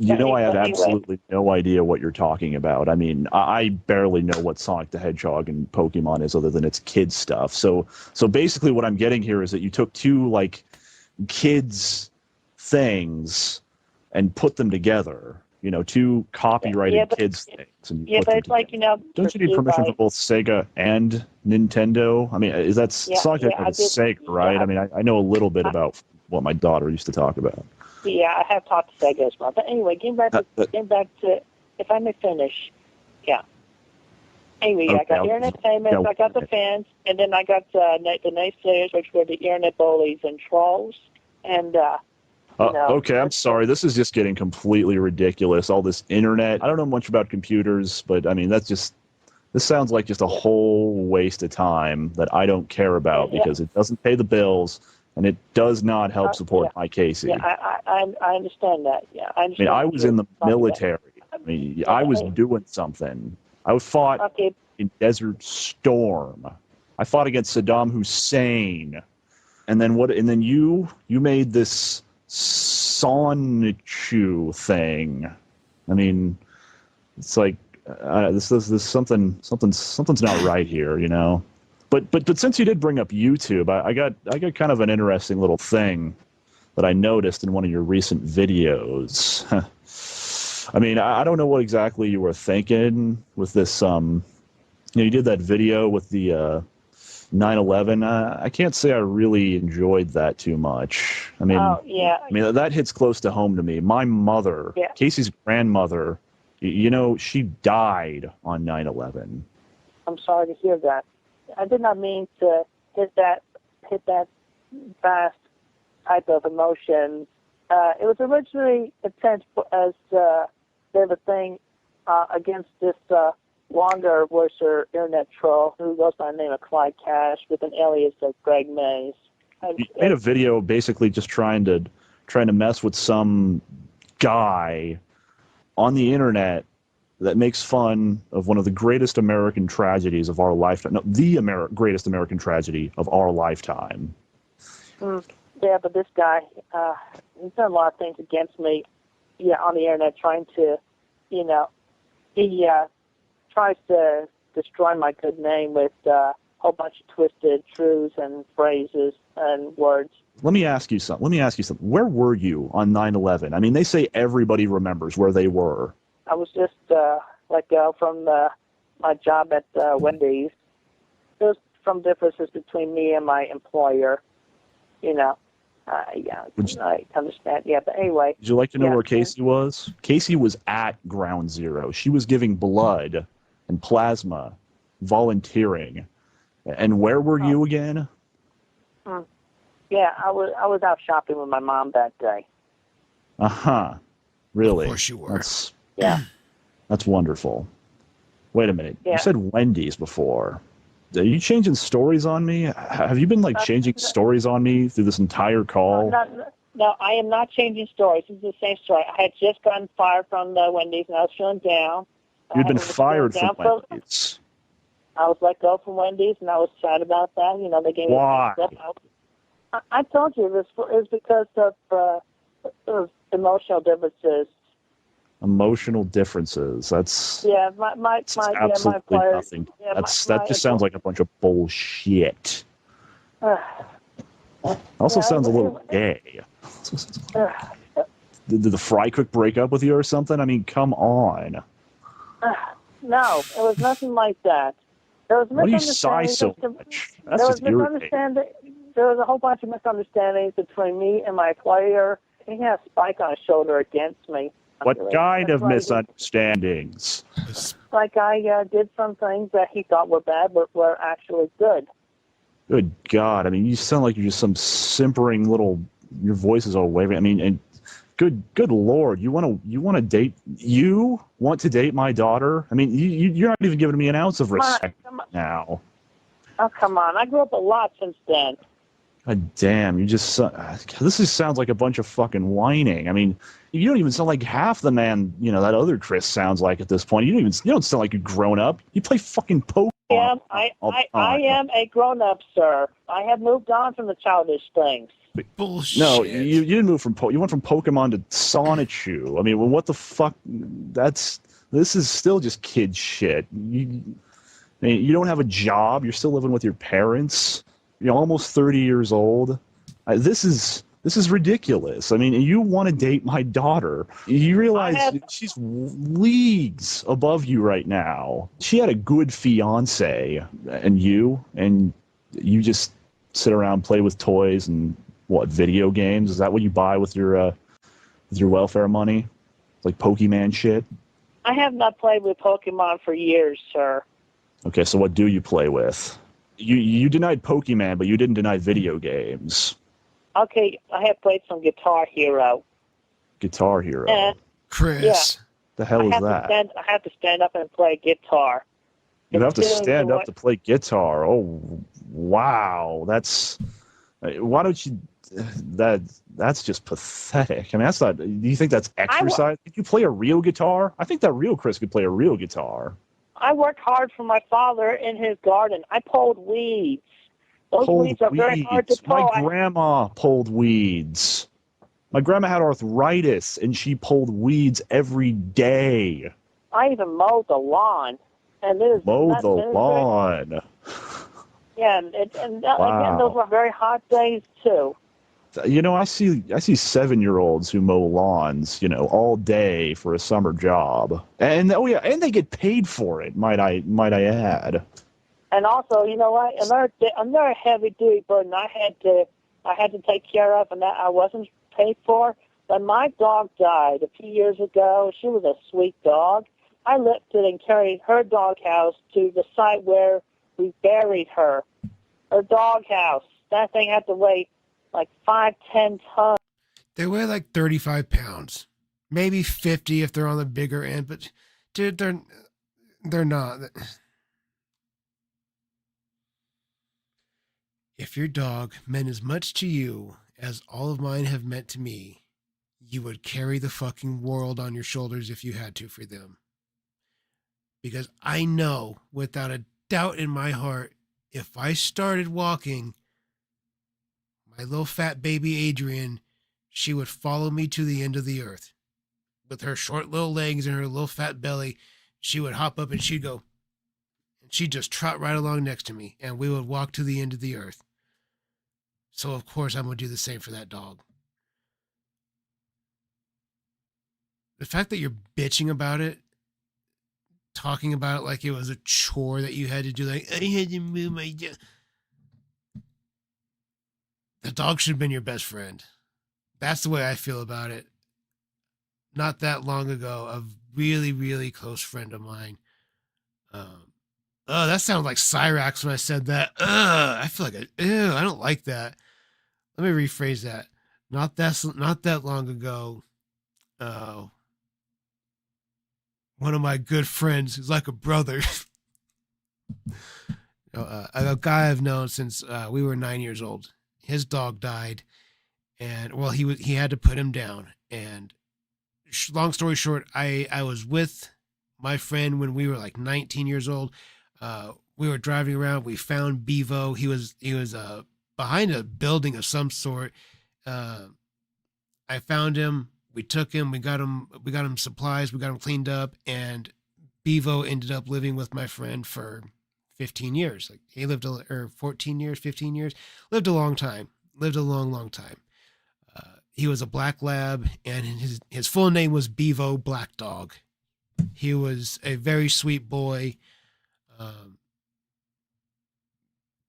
I have absolutely no idea what you're talking about. I mean, I barely know what Sonic the Hedgehog and Pokemon is other than it's kids stuff. So basically what I'm getting here is that you took two, like, kids things and put them together. Two copyrighted kids things. And but it's like, don't you need permission for both Sega and Nintendo? I mean, Sonic the Hedgehog is Sega, right? Yeah, I mean, I know a little bit about what my daughter used to talk about. Yeah, I have talked to Sega as well. But anyway, getting back to, if I may finish, yeah. Anyway, I got internet famous, I got the fans, and then I got the naysayers, which were the internet bullies and trolls, and okay, I'm sorry. This is just getting completely ridiculous. All this internet. I don't know much about computers, but I mean, this sounds like just a whole waste of time that I don't care about because it doesn't pay the bills and it does not help support my Casey. Yeah, I understand that. Yeah, I understand. I mean, I was in the military. I mean, I was doing something. I fought in Desert Storm. I fought against Saddam Hussein. And then you made this Sonichu thing. I mean, it's like this something's not right here, But since you did bring up YouTube, I got kind of an interesting little thing that I noticed in one of your recent videos. I mean, I don't know what exactly you were thinking with this. You did that video with the 9/11. I can't say I really enjoyed that too much. I mean, that hits close to home to me. My mother, Casey's grandmother, she died on 9/11. I'm sorry to hear that. I did not mean to hit that vast type of emotion. It was originally intended as a thing against this longer worser internet troll who goes by the name of Clyde Cash with an alias of Greg Mays. You made a video basically just trying to mess with some guy on the internet that makes fun of one of the greatest American tragedies of our lifetime. No, the greatest American tragedy of our lifetime. Yeah, but this guy, he's done a lot of things against me, on the internet, trying to, he tries to destroy my good name with a whole bunch of twisted truths and phrases and words. Let me ask you something. Where were you on 9/11? I mean, they say everybody remembers where they were. I was just let go from my job at Wendy's. There's some differences between me and my employer, Yeah, Would I understand. Yeah, but anyway. Would you like to know Yeah. where Casey was? Casey was at Ground Zero. She was giving blood and plasma, volunteering. And where were you again? Yeah, I was out shopping with my mom that day. Uh-huh. Really? Of course you were. That's wonderful. Wait a minute. Yeah. You said Wendy's before. Are you changing stories on me? Have you been changing stories on me through this entire call? No, I am not changing stories. This is the same story. I had just gotten fired from the Wendy's, and I was feeling down. You'd been fired from Wendy's. I was let go from Wendy's, and I was sad about that. You know, they gave me Why? I told you this is because of emotional differences. Emotional differences. That's my absolutely employer, nothing. That just sounds like a bunch of bullshit. Also sounds a little gay. Did the fry cook break up with you or something? I mean, come on. No, it was nothing like that. There was Why do you sigh so much? That's just irritating. There was a whole bunch of misunderstandings between me and my employer. He had a spike on his shoulder against me. What kind of misunderstandings? Like I did some things that he thought were bad, but were actually good. Good God! I mean, you sound like you're just some simpering little. Your voice is all waving. I mean, and good Lord, you want to date? You want to date my daughter? I mean, you're not even giving me an ounce of respect now. Oh, come on! I grew up a lot since then. God damn! This just sounds like a bunch of fucking whining. I mean, you don't even sound like half the man that other Chris sounds like at this point. You don't sound like you're grown up. You play fucking Pokemon. I am a grown up, sir. I have moved on from the childish things. Bullshit. No, you didn't move from you went from Pokemon to Sonichu. I mean, well, what the fuck? This is still just kid shit. You don't have a job. You're still living with your parents. You're almost 30 years old. This is ridiculous. I mean, you want to date my daughter. You realize she's leagues above you right now. She had a good fiance, and you just sit around and play with toys and video games? Is that what you buy with your welfare money? Like Pokemon shit? I have not played with Pokemon for years, sir. Okay, so what do you play with? You denied Pokemon, but you didn't deny video games. Okay, I have played some Guitar Hero. Guitar Hero? Chris. The hell is that? I have to stand up and play guitar. You have to stand up to play guitar. Oh, wow. Why don't you... That's just pathetic. I mean, that's not... Do you think that's exercise? Did you play a real guitar? I think that real Chris could play a real guitar. I worked hard for my father in his garden. I pulled weeds. Those weeds are very hard to pull. My grandma pulled weeds. My grandma had arthritis, and she pulled weeds every day. I even mowed the lawn. And mowed the lawn. Yeah, and again, those were very hot days, too. I see 7-year-olds who mow lawns, all day for a summer job. And and they get paid for it, might I add. And also, you know what? Another heavy-duty burden I had to take care of, and that I wasn't paid for. When my dog died a few years ago, she was a sweet dog. I lifted and carried her doghouse to the site where we buried her. Her doghouse. That thing had to weigh like 5-10 tons. They weigh like 35 pounds, maybe 50 if they're on the bigger end. But dude, they're not. If your dog meant as much to you as all of mine have meant to me, you would carry the fucking world on your shoulders if you had to for them. Because I know without a doubt in my heart, if I started walking, my little fat baby Adrian, she would follow me to the end of the earth. With her short little legs and her little fat belly, she would hop up and she'd go. And she'd just trot right along next to me, and we would walk to the end of the earth. So, of course, I'm going to do the same for that dog. The fact that you're bitching about it, talking about it like it was a chore that you had to do, like, I had to move my dog. The dog should have been your best friend. That's the way I feel about it. Not that long ago, a really, really close friend of mine. Oh, that sounded like Cyrax when I said that. I feel like I don't like that. Let me rephrase that. Not that long ago. One of my good friends who's like a brother. A guy I've known since we were 9 years old. His dog died, and well, he had to put him down. And long story short, I was with my friend when we were like 19 years old. We were driving around. We found Bevo. He was behind a building of some sort. I found him. We took him. We got him supplies. We got him cleaned up. And Bevo ended up living with my friend for 15 years. Like he lived 14 years, 15 years. Lived a long time. Lived a long, long time. He was a black lab, and his full name was Bevo Black Dog. He was a very sweet boy.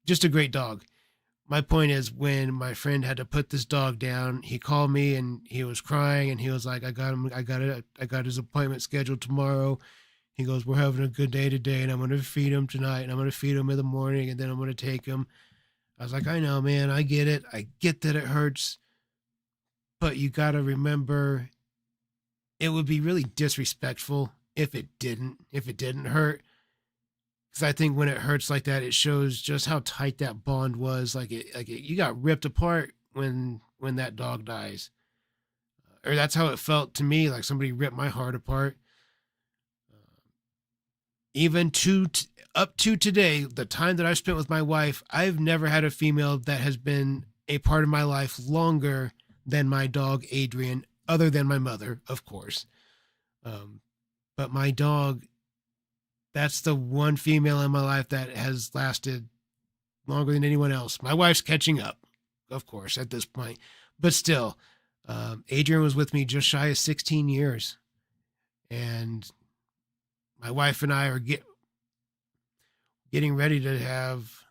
Just a great dog. My point is, when my friend had to put this dog down, he called me and he was crying, and he was like, I got his appointment scheduled tomorrow. He goes, we're having a good day today, and I'm going to feed him tonight, and I'm going to feed him in the morning, and then I'm going to take him. I was like, I know, man, I get it. I get that it hurts, but you got to remember, it would be really disrespectful if it didn't hurt. Because I think when it hurts like that, it shows just how tight that bond was. You got ripped apart when that dog dies, or that's how it felt to me. Like somebody ripped my heart apart. Even up to today, the time that I've spent with my wife, I've never had a female that has been a part of my life longer than my dog Adrian, other than my mother, of course. But my dog, that's the one female in my life that has lasted longer than anyone else. My wife's catching up, of course, at this point. But still, Adrian was with me just shy of 16 years. And my wife and I are getting ready to have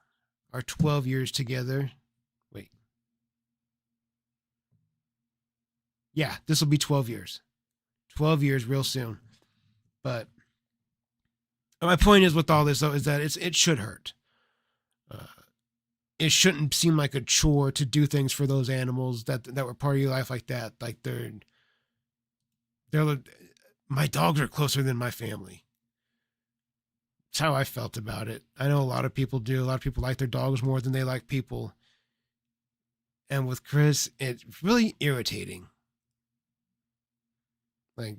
our 12 years together. Wait. Yeah, this will be 12 years. 12 years real soon. But my point is with all this, though, is that it should hurt. It shouldn't seem like a chore to do things for those animals that were part of your life like that. Like my dogs are closer than my family. That's how I felt about it. I know a lot of people do. A lot of people like their dogs more than they like people. And with Chris, it's really irritating. Like,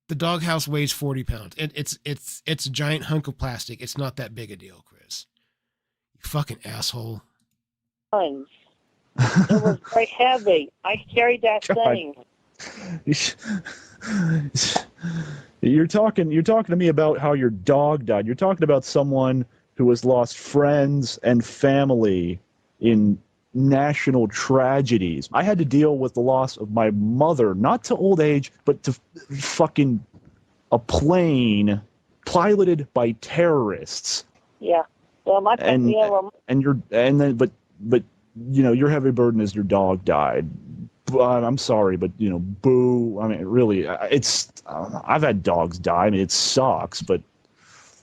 the doghouse weighs 40 pounds. It's a giant hunk of plastic. It's not that big a deal, Chris. You fucking asshole. It was very heavy. I carried that thing. You're talking to me about how your dog died. You're talking about someone who has lost friends and family in national tragedies. I had to deal with the loss of my mother, not to old age, but to fucking a plane piloted by terrorists. Yeah. Well, my but your heavy burden is your dog died. I'm sorry, but boo. I mean, really, I've had dogs die. I mean, it sucks, but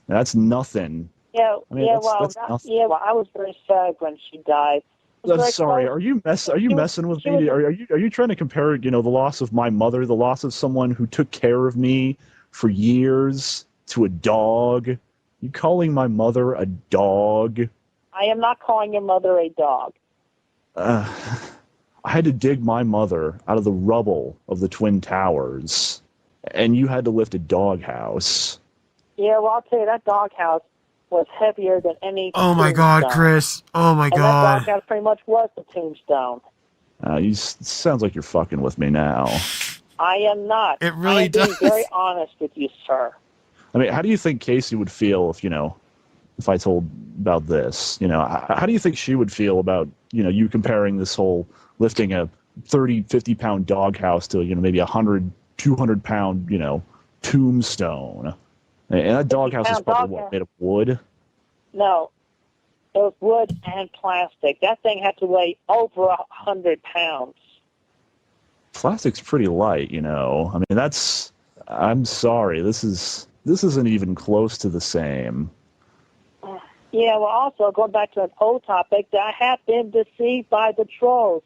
that's nothing. Yeah. I mean, that's nothing. I was very sad when she died. I'm sorry. Are you messing with me? Are you trying to compare, the loss of my mother, the loss of someone who took care of me for years, to a dog? You calling my mother a dog? I am not calling your mother a dog. I had to dig my mother out of the rubble of the Twin Towers, and you had to lift a doghouse. Yeah, well, I'll tell you, that doghouse was heavier than any Oh my God, Chris. Oh my God. That doghouse pretty much was the tombstone. Sounds like you're fucking with me now. I am not. It really does. I am being very honest with you, sir. I mean, how do you think Casey would feel if I told about this? How do you think she would feel about, you comparing this whole lifting a 30, 50-pound doghouse to, maybe 100, 200-pound, tombstone? And that doghouse is probably, made of wood? No. It was wood and plastic. That thing had to weigh over 100 pounds. Plastic's pretty light, you know. I mean, I'm sorry. This isn't even close to the same. Yeah, well, also, going back to an old topic, I have been deceived by the trolls.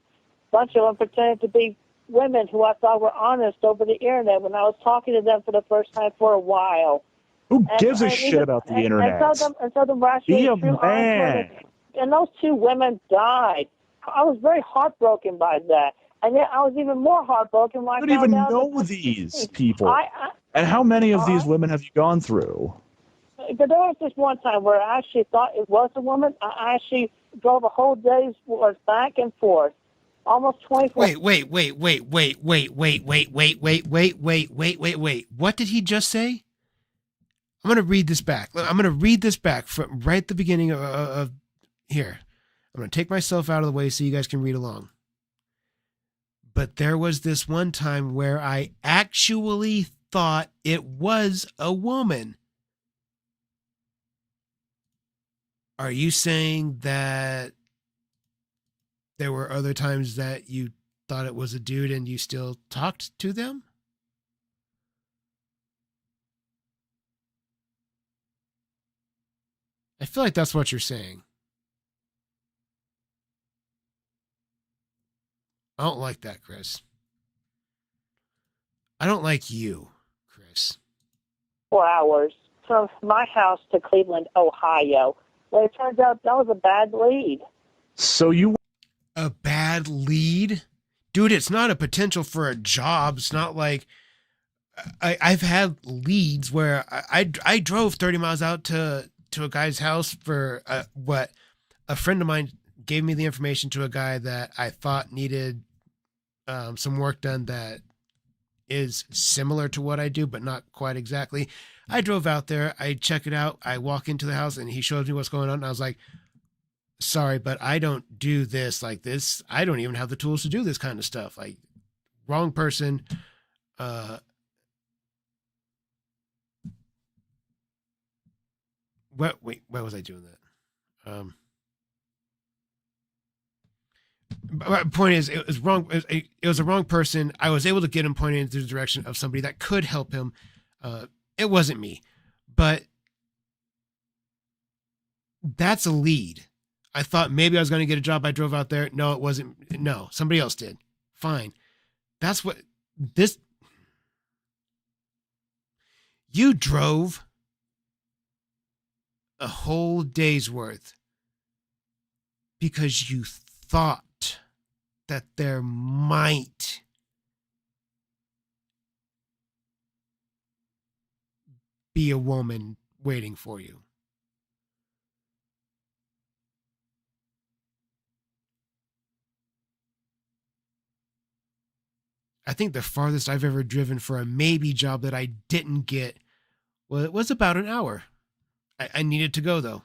A bunch of them pretended to be women who I thought were honest over the internet when I was talking to them for the first time for a while. Who gives a shit about the internet? And some of them were actually Be a true on man. Twitter. And those two women died. I was very heartbroken by that. And yet I was even more heartbroken when I I don't found even out know that these people. And how many of these women have you gone through? But there was this one time where I actually thought it was a woman. I actually drove a whole day's worth back and forth, almost 24. Wait. What did he just say? I'm going to read this back. I'm going to read this back from right at the beginning of here. I'm going to take myself out of the way so you guys can read along. But there was this one time where I actually thought it was a woman. Are you saying that there were other times that you thought it was a dude and you still talked to them? I feel like that's what you're saying. I don't like that, Chris. I don't like you, Chris. 4 hours from my house to Cleveland, Ohio. Well, it turns out that was a bad lead. So you... A bad lead? Dude, it's not a potential for a job. It's not like... I've had leads where I drove 30 miles out to a guy's house for what a friend of mine gave me the information to a guy that I thought needed some work done that is similar to what I do, but not quite exactly. I drove out there, I check it out, I walk into the house and he shows me what's going on. And I was like, sorry, but I don't do this like this. I don't even have the tools to do this kind of stuff. Like, wrong person. Wait, why was I doing that? My point is, it was wrong. It was a wrong person. I was able to get him pointed into the direction of somebody that could help him. It wasn't me, but that's a lead. I thought maybe I was going to get a job. I drove out there. No, it wasn't. No, somebody else did. Fine. That's what this. You drove a whole day's worth because you thought that there might be a woman waiting for you. I think the farthest I've ever driven for a maybe job that I didn't get, well, it was about an hour. I needed to go, though.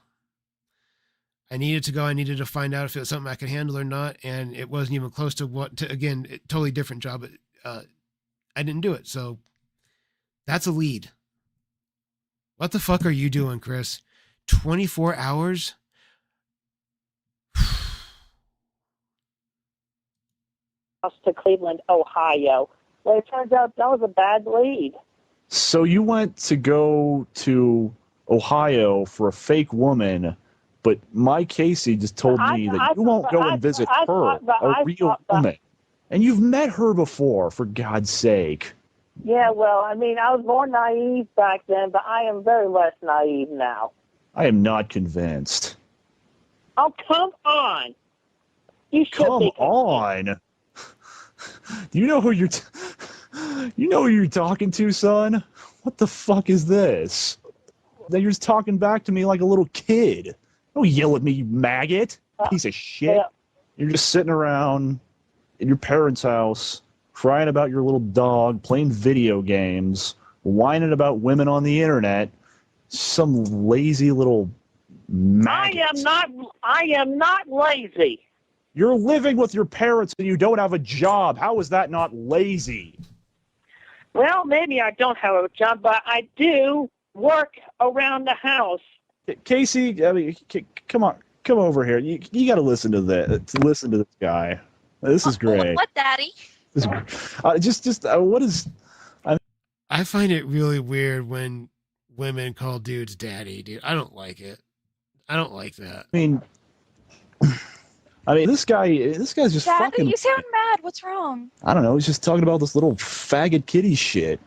I needed to go. I needed to find out if it was something I could handle or not. And it wasn't even close to again, totally different job. But I didn't do it. So that's a lead. What the fuck are you doing, Chris? 24 hours? To Cleveland, Ohio. Well, it turns out that was a bad lead. So you went to go to Ohio for a fake woman, but my Casey just told me that you won't go and visit her, a real woman. And you've met her before, for God's sake. Yeah, well, I mean, I was more naive back then, but I am very less naive now. I am not convinced. Oh, come on. You should Come be on. Do you know who you're you know who you're talking to, son? What the fuck is this? Then you're just talking back to me like a little kid. Don't yell at me, you maggot. Piece of shit. Yeah. You're just sitting around in your parents' house, crying about your little dog, playing video games, whining about women on the internet. Some lazy little maggot. I am not lazy. You're living with your parents and you don't have a job. How is that not lazy? Well, maybe I don't have a job, but I do work around the house. Casey, I mean, come on. come over here. You got to listen to this. Listen to this guy. This is great. What, Daddy? This is, what is? I find it really weird when women call dudes daddy, dude. I don't like it. I don't like that. I mean, this guy's just Daddy, fucking. you sound mad. What's wrong? I don't know. He's just talking about this little faggot kitty shit.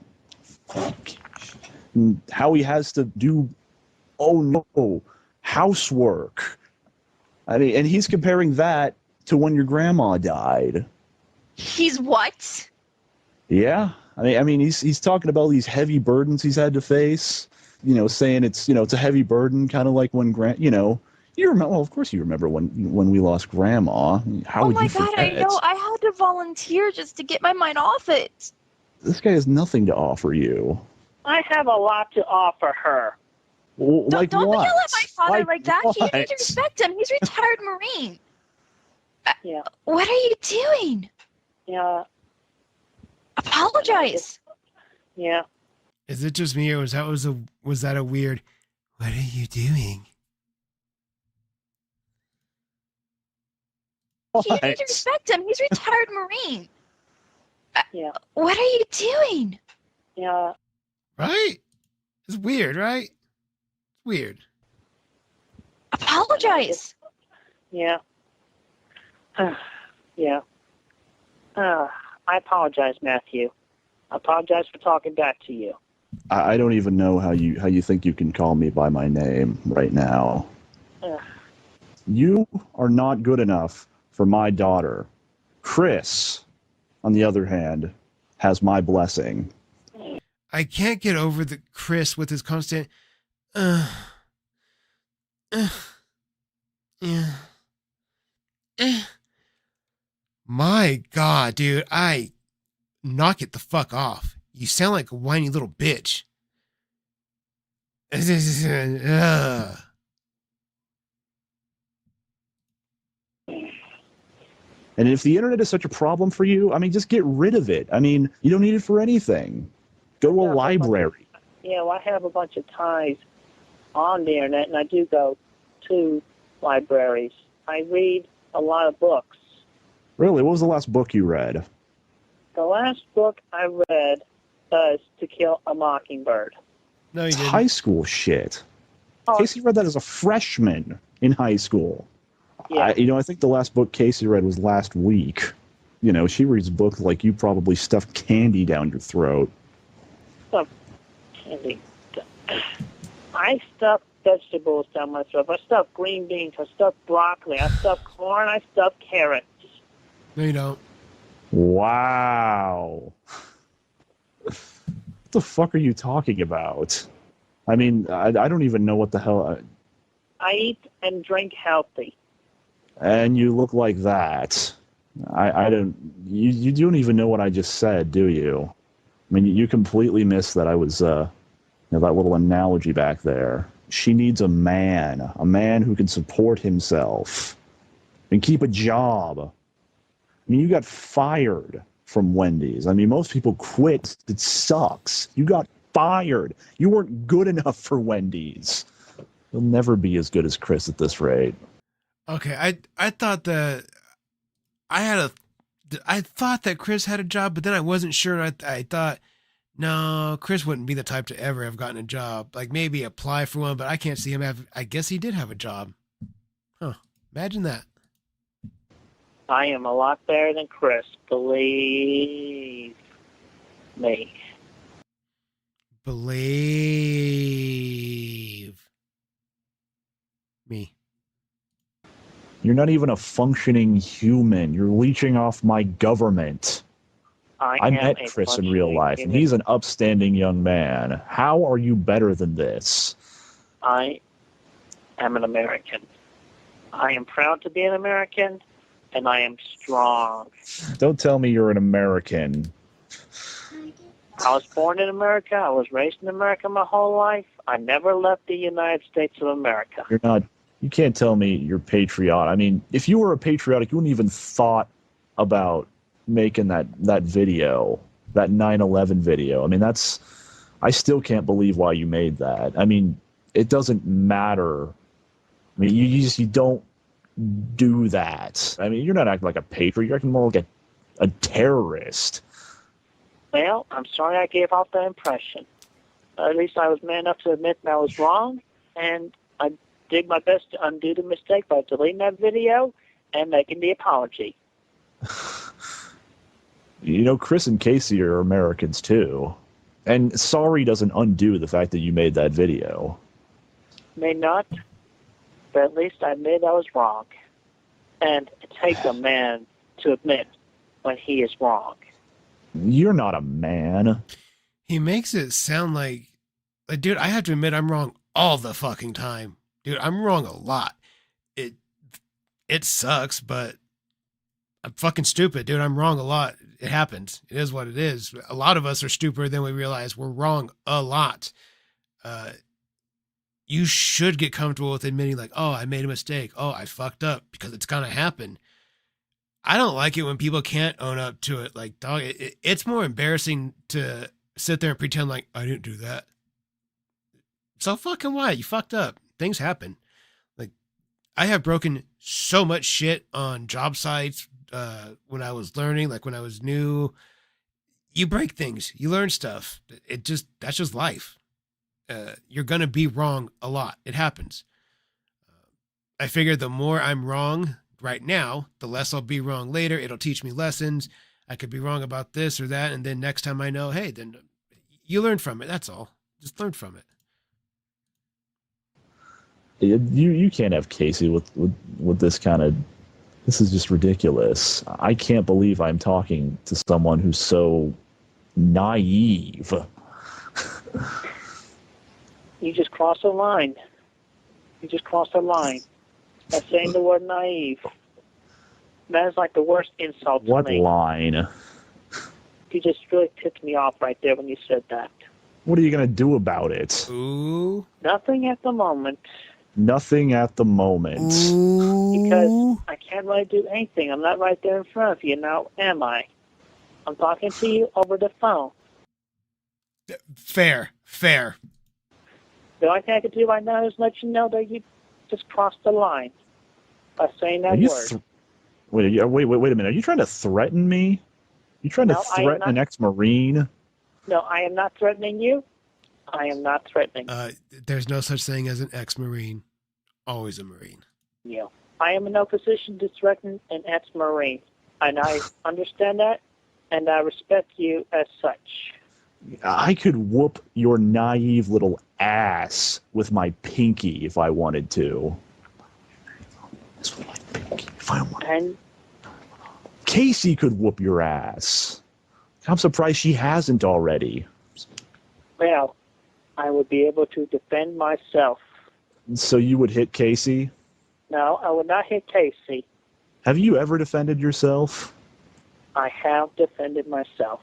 And how he has to do, housework. I mean, and he's comparing that to when your grandma died. He's what? Yeah. I mean, he's talking about these heavy burdens he's had to face. You know, saying it's a heavy burden, kind of like when you remember. Well, of course you remember when we lost grandma. How would you forget? Oh my God, I know. I had to volunteer just to get my mind off it. This guy has nothing to offer you. I have a lot to offer her. Well, Don't yell at my father like that. What? You need to respect him. He's a retired Marine. Yeah. What are you doing? Yeah. Apologize. Yeah. Is it just me, or was that a weird? What are you doing? You need to respect him. He's a retired Marine. Yeah. What are you doing? Yeah. Right? It's weird, right? Weird. Apologize. Yeah. Yeah. I apologize, Matthew. I apologize for talking back to you. I don't even know how you think you can call me by my name right now. You are not good enough for my daughter. Chris, on the other hand, has my blessing. I can't get over the Chris with his constant, yeah. My God, dude, knock it the fuck off. You sound like a whiny little bitch. Ugh. And if the internet is such a problem for you, I mean, just get rid of it. I mean, you don't need it for anything. Go to a library. Well, I have a bunch of ties on the internet, and I do go to libraries. I read a lot of books. Really? What was the last book you read? The last book I read was To Kill a Mockingbird. No, you It's didn't. high school shit. Oh. Casey read that as a freshman in high school. Yeah. I think the last book Casey read was last week. You know, she reads books like you probably stuffed candy down your throat. Stuff candy. I stuff vegetables down my throat. I stuff green beans. I stuff broccoli. I stuff corn. I stuff carrots. No, you don't. Wow. What the fuck are you talking about? I mean, I don't even know what the hell. I eat and drink healthy. And you look like that. I don't. You don't even know what I just said, do you? I mean, you completely missed that I was, that little analogy back there. She needs a man who can support himself and keep a job. I mean, you got fired from Wendy's. I mean, most people quit. It sucks. You got fired. You weren't good enough for Wendy's. You'll never be as good as Chris at this rate. Okay, I thought that I thought that Chris had a job, but then I wasn't sure. I thought, no, Chris wouldn't be the type to ever have gotten a job. Like maybe apply for one, but I can't see him have. I guess he did have a job. Huh? Imagine that. I am a lot better than Chris. Believe me. Believe me. You're not even a functioning human. You're leeching off my government. I met Chris in real life, and he's an upstanding young man. How are you better than this? I am an American. I am proud to be an American, and I am strong. Don't tell me you're an American. I was born in America. I was raised in America my whole life. I never left the United States of America. You're not. You can't tell me you're patriotic. I mean, if you were a patriotic, you wouldn't even thought about making that video, that 9/11 video. I mean, I still can't believe why you made that. I mean, it doesn't matter. I mean, you do that. I mean, you're not acting like a patriot. You're acting more like a terrorist. Well, I'm sorry I gave off that impression. At least I was man enough to admit that I was wrong, and I did my best to undo the mistake by deleting that video and making the apology. You know, Chris and Casey are Americans, too. And sorry doesn't undo the fact that you made that video. May not, but at least I admit I was wrong. And it takes a man to admit when he is wrong. You're not a man. He makes it sound like, dude, I have to admit I'm wrong all the fucking time. Dude, I'm wrong a lot. It sucks, but I'm fucking stupid, dude. I'm wrong a lot. It happens. It is what it is. A lot of us are stupider than we realize. We're wrong a lot. You should get comfortable with admitting, like, oh, I made a mistake. Oh, I fucked up, because it's going to happen. I don't like it when people can't own up to it. Like, dog, it's more embarrassing to sit there and pretend like I didn't do that. So fucking what? You fucked up. Things happen. Like, I have broken so much shit on job sites when I was learning, like when I was new. You break things. You learn stuff. That's just life. You're going to be wrong a lot. It happens. I figure the more I'm wrong right now, the less I'll be wrong later. It'll teach me lessons. I could be wrong about this or that. And then next time I know, hey, then you learn from it. That's all. Just learn from it. You can't have Casey with this kind of... This is just ridiculous. I can't believe I'm talking to someone who's so naive. You just crossed a line. You just crossed a line by saying the word naive. That is like the worst insult to me. What line? You just really tipped me off right there when you said that. What are you going to do about it? Ooh. Nothing at the moment. Nothing at the moment. Because I can't really do anything. I'm not right there in front of you now, am I? I'm talking to you over the phone. Fair. The only thing I can do right now is let you know that you just crossed the line by saying that word. Wait a minute. Are you trying to threaten me? You trying to threaten an ex-Marine? No, I am not threatening you. I am not threatening. There's no such thing as an ex-Marine. Always a Marine. Yeah. I am in no position to threaten an ex-Marine. And I understand that, and I respect you as such. I could whoop your naive little ass with my pinky if I wanted to. This with my pinky if I wanted. And Casey could whoop your ass. I'm surprised she hasn't already. well, I would be able to defend myself. So you would hit Casey? No, I would not hit Casey. Have you ever defended yourself? I have defended myself.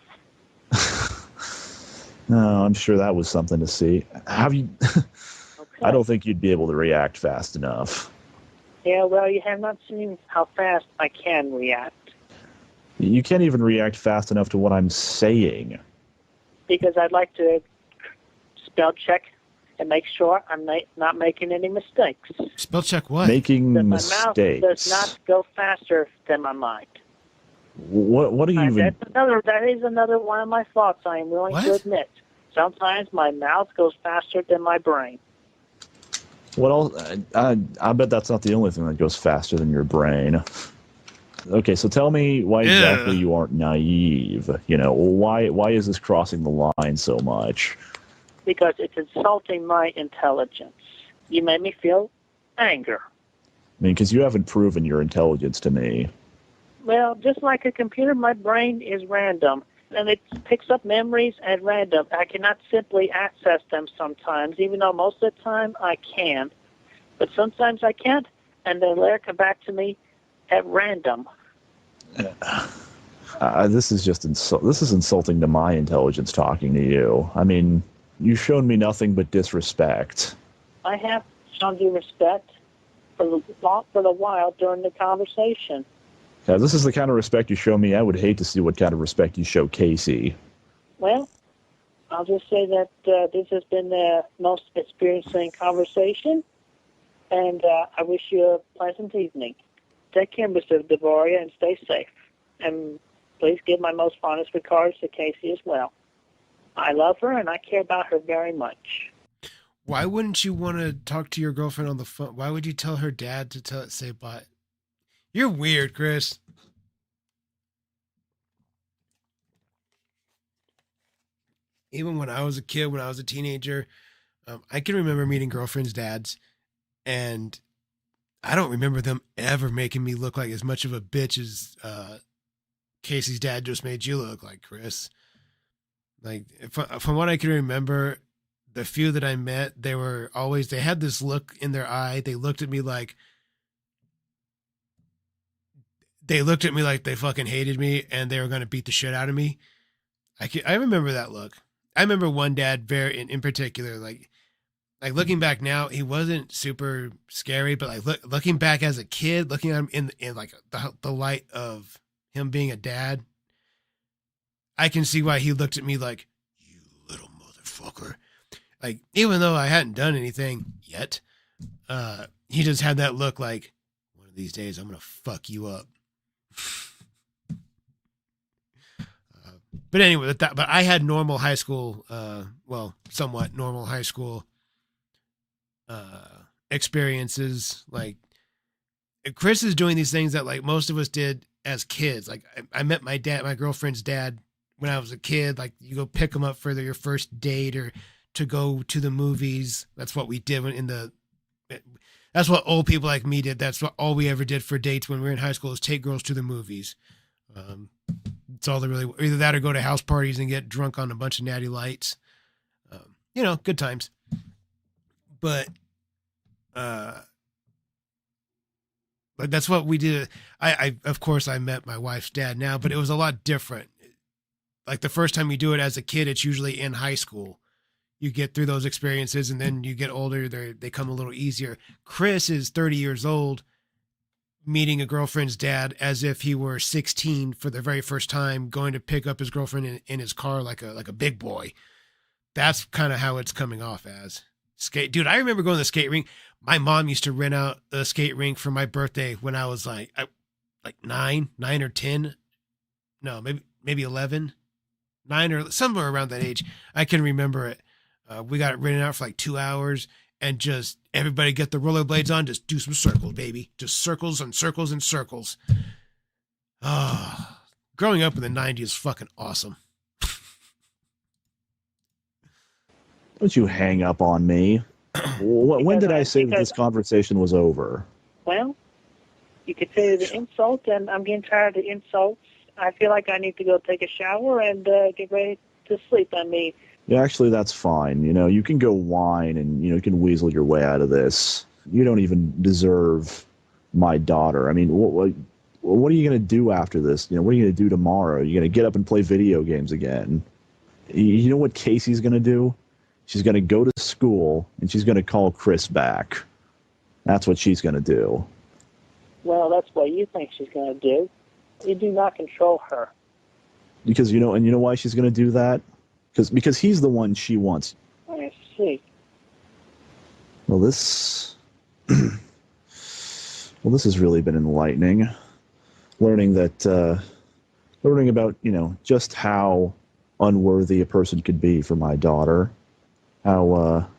No, I'm sure that was something to see. Have you? Okay. I don't think you'd be able to react fast enough. Yeah, well, you have not seen how fast I can react. You can't even react fast enough to what I'm saying. Because I'd like to spell check and make sure I'm not making any mistakes. Spell check what? Making That my mistakes. mouth does not go faster than my mind. What do you even... That is another one of my thoughts I am willing to admit. Sometimes my mouth goes faster than my brain. What else? I bet that's not the only thing that goes faster than your brain. Okay, so tell me why exactly you aren't naive. You know, why is this crossing the line so much? Because it's insulting my intelligence. You made me feel anger. I mean, because you haven't proven your intelligence to me. Well, just like a computer, my brain is random, and it picks up memories at random. I cannot simply access them sometimes, even though most of the time I can. But sometimes I can't, and they later come back to me at random. This is just this is insulting to my intelligence talking to you. I mean, you've shown me nothing but disrespect. I have shown you respect for the while during the conversation. Now, this is the kind of respect you show me. I would hate to see what kind of respect you show Casey. Well, I'll just say that this has been the most experiencing conversation, and I wish you a pleasant evening. take care, Mr. Devoria, and stay safe. And please give my most fondest regards to Casey as well. I love her, and I care about her very much. Why wouldn't you want to talk to your girlfriend on the phone? Why would you tell her dad to say bye? You're weird, Chris. Even when I was a kid, when I was a teenager, I can remember meeting girlfriends' dads, and I don't remember them ever making me look like as much of a bitch as Casey's dad just made you look like, Chris. Like, from what I can remember, the few that I met, they had this look in their eye. They looked at me like they fucking hated me and they were going to beat the shit out of me. I remember that look. I remember one dad in particular, like looking back now, he wasn't super scary, but like looking back as a kid, looking at him in like the light of him being a dad, I can see why he looked at me like, you little motherfucker. Like, even though I hadn't done anything yet, he just had that look like, one of these days I'm going to fuck you up. But anyway, but I had normal high school, somewhat normal high school experiences. Like, Chris is doing these things that like most of us did as kids. Like, I met my girlfriend's dad when I was a kid. Like, you go pick him up for your first date or to go to the movies. That's what we did that's what old people like me did. That's what all we ever did for dates when we were in high school, is take girls to the movies. It's all either that or go to house parties and get drunk on a bunch of Natty Lights. Good times. But like that's what we did. Of course I met my wife's dad now, but it was a lot different. Like the first time you do it as a kid, it's usually in high school. You get through those experiences, and then you get older, they come a little easier. Chris is 30 years old, meeting a girlfriend's dad as if he were 16 for the very first time, going to pick up his girlfriend in his car like a big boy. That's kind of how it's coming off as. Dude, I remember going to the skate rink. My mom used to rent out a skate rink for my birthday when I was like 9 or 10. No, maybe 11, 9 or somewhere around that age. I can remember it. We got it rented out for like 2 hours, and just everybody get the rollerblades on, just do some circles, baby. Just circles and circles and circles. Growing up in the 90s is fucking awesome. Don't you hang up on me. When did I say that this conversation was over? Well, you could say the insult, and I'm getting tired of the insults. I feel like I need to go take a shower and get ready to sleep. Yeah, actually, that's fine. You can go whine and, you can weasel your way out of this. You don't even deserve my daughter. I mean, what are you going to do after this? What are you going to do tomorrow? You're going to get up and play video games again. You know what Casey's going to do? She's going to go to school, and she's going to call Chris back. That's what she's going to do. Well, that's what you think she's going to do. You do not control her. Because, you know why she's going to do that? Because he's the one she wants. I see. Well, this has really been enlightening. Learning about, just how unworthy a person could be for my daughter. How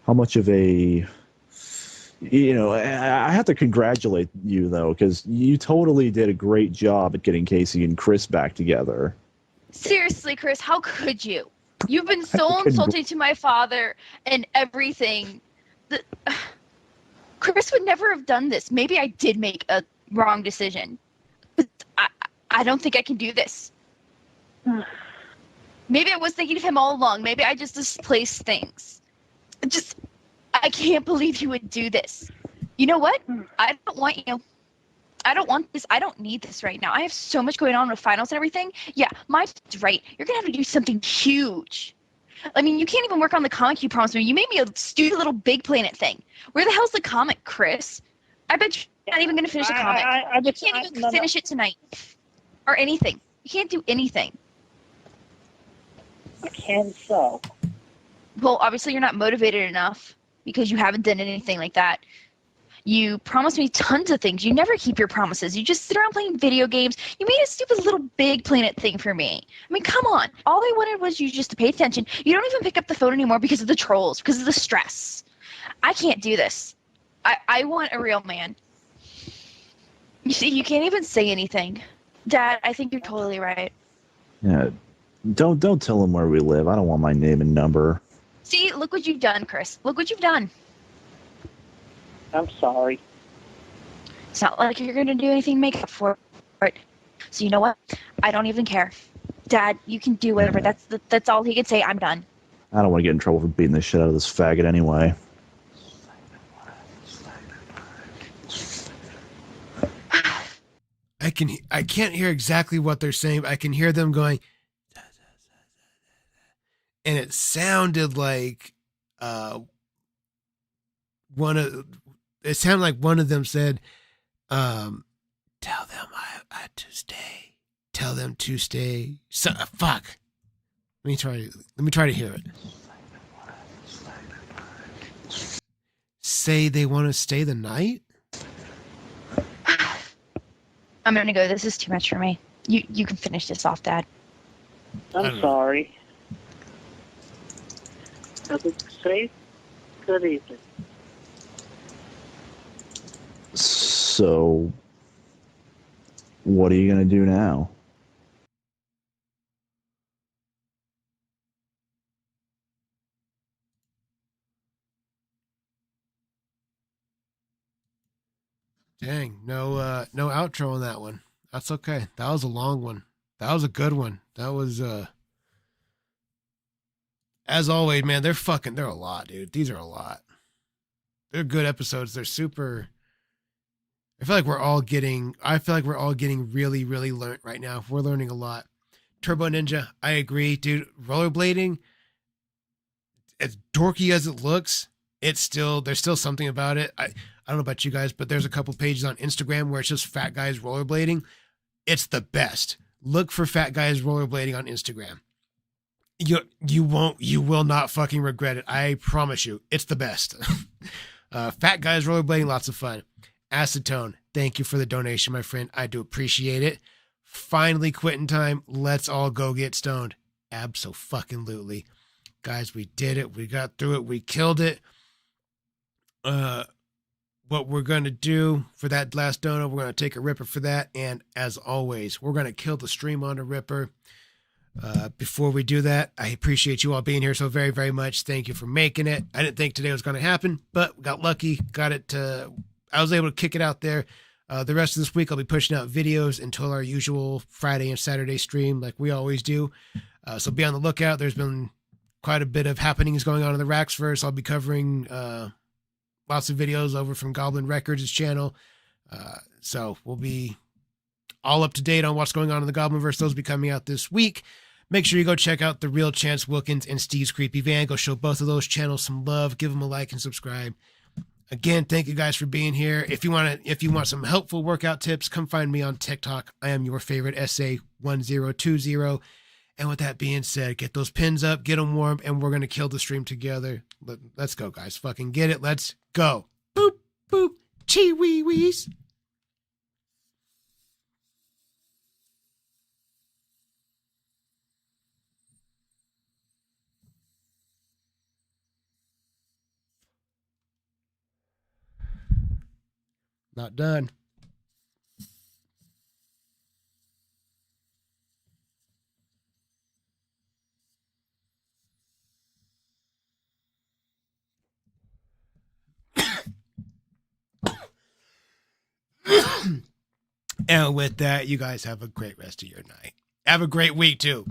much of a, I have to congratulate you, though, because you totally did a great job at getting Casey and Chris back together. Seriously, Chris, how could you? You've been so insulting to my father and everything. Chris would never have done this. Maybe I did make a wrong decision. But I don't think I can do this. Maybe I was thinking of him all along. Maybe I just displaced things. I can't believe you would do this. You know what? I don't want this. I don't need this right now. I have so much going on with finals and everything. Yeah, mine's right. You're going to have to do something huge. I mean, you can't even work on the comic you promised me. You made me a stupid little Big Planet thing. Where the hell's the comic, Chris? I bet you're not even going to finish the comic. You can't even finish it tonight. Or anything. You can't do anything. I can so. Well, obviously you're not motivated enough because you haven't done anything like that. You promise me tons of things. You never keep your promises. You just sit around playing video games. You made a stupid little big planet thing for me. I mean, come on. All I wanted was you just to pay attention. You don't even pick up the phone anymore because of the trolls, because of the stress. I can't do this. I want a real man. You see, you can't even say anything. Dad, I think you're totally right. Yeah. Don't tell him where we live. I don't want my name and number. See, look what you've done, Chris. Look what you've done. I'm sorry. It's not like you're going to do anything to make up for it. So you know what? I don't even care. Dad, you can do whatever. That's all he could say. I'm done. I don't want to get in trouble for beating the shit out of this faggot anyway. I can't hear exactly what they're saying, but I can hear them going, and it sounded like one of them said, tell them I to stay. Tell them to stay. Fuck. Let me try to hear it. Say they want to stay the night? I'm going to go. This is too much for me. You can finish this off, Dad. I'm sorry. Have a safe, good evening. So, what are you going to do now? Dang, no outro on that one. That's okay. That was a long one. That was a good one. That was as always, man, they're a lot, dude. These are a lot. They're good episodes. They're super. I feel like we're all getting really, really learned right now. We're learning a lot. Turbo Ninja, I agree, dude. Rollerblading, as dorky as it looks, there's still something about it. I don't know about you guys, but there's a couple pages on Instagram where it's just fat guys rollerblading. It's the best. Look for fat guys rollerblading on Instagram. You will not fucking regret it. I promise you. It's the best. Fat guys rollerblading, lots of fun. Acetone, thank you for the donation, my friend. I do appreciate it. Finally quitting time. Let's all go get stoned. Abso-fucking-lutely. Guys, we did it. We got through it. We killed it. What we're going to do for that last donut, we're going to take a ripper for that. And as always, we're going to kill the stream on a ripper. Before we do that, I appreciate you all being here so very, very much. Thank you for making it. I didn't think today was going to happen, but we got lucky. I was able to kick it out there. The rest of this week, I'll be pushing out videos until our usual Friday and Saturday stream like we always do. So be on the lookout. There's been quite a bit of happenings going on in the Raxverse. I'll be covering lots of videos over from Goblin Records' channel. So we'll be all up to date on what's going on in the Goblinverse. Those will be coming out this week. Make sure you go check out The Real Chance Wilkins and Steve's Creepy Van. Go show both of those channels some love. Give them a like and subscribe. Again, thank you guys for being here. If you want some helpful workout tips, come find me on TikTok. I am your favorite SA1020. And with that being said, get those pins up, get them warm, and we're going to kill the stream together. Let's go, guys. Fucking get it. Let's go. Boop, boop, chee-wee-wees. Not done. And with that, you guys have a great rest of your night. Have a great week, too.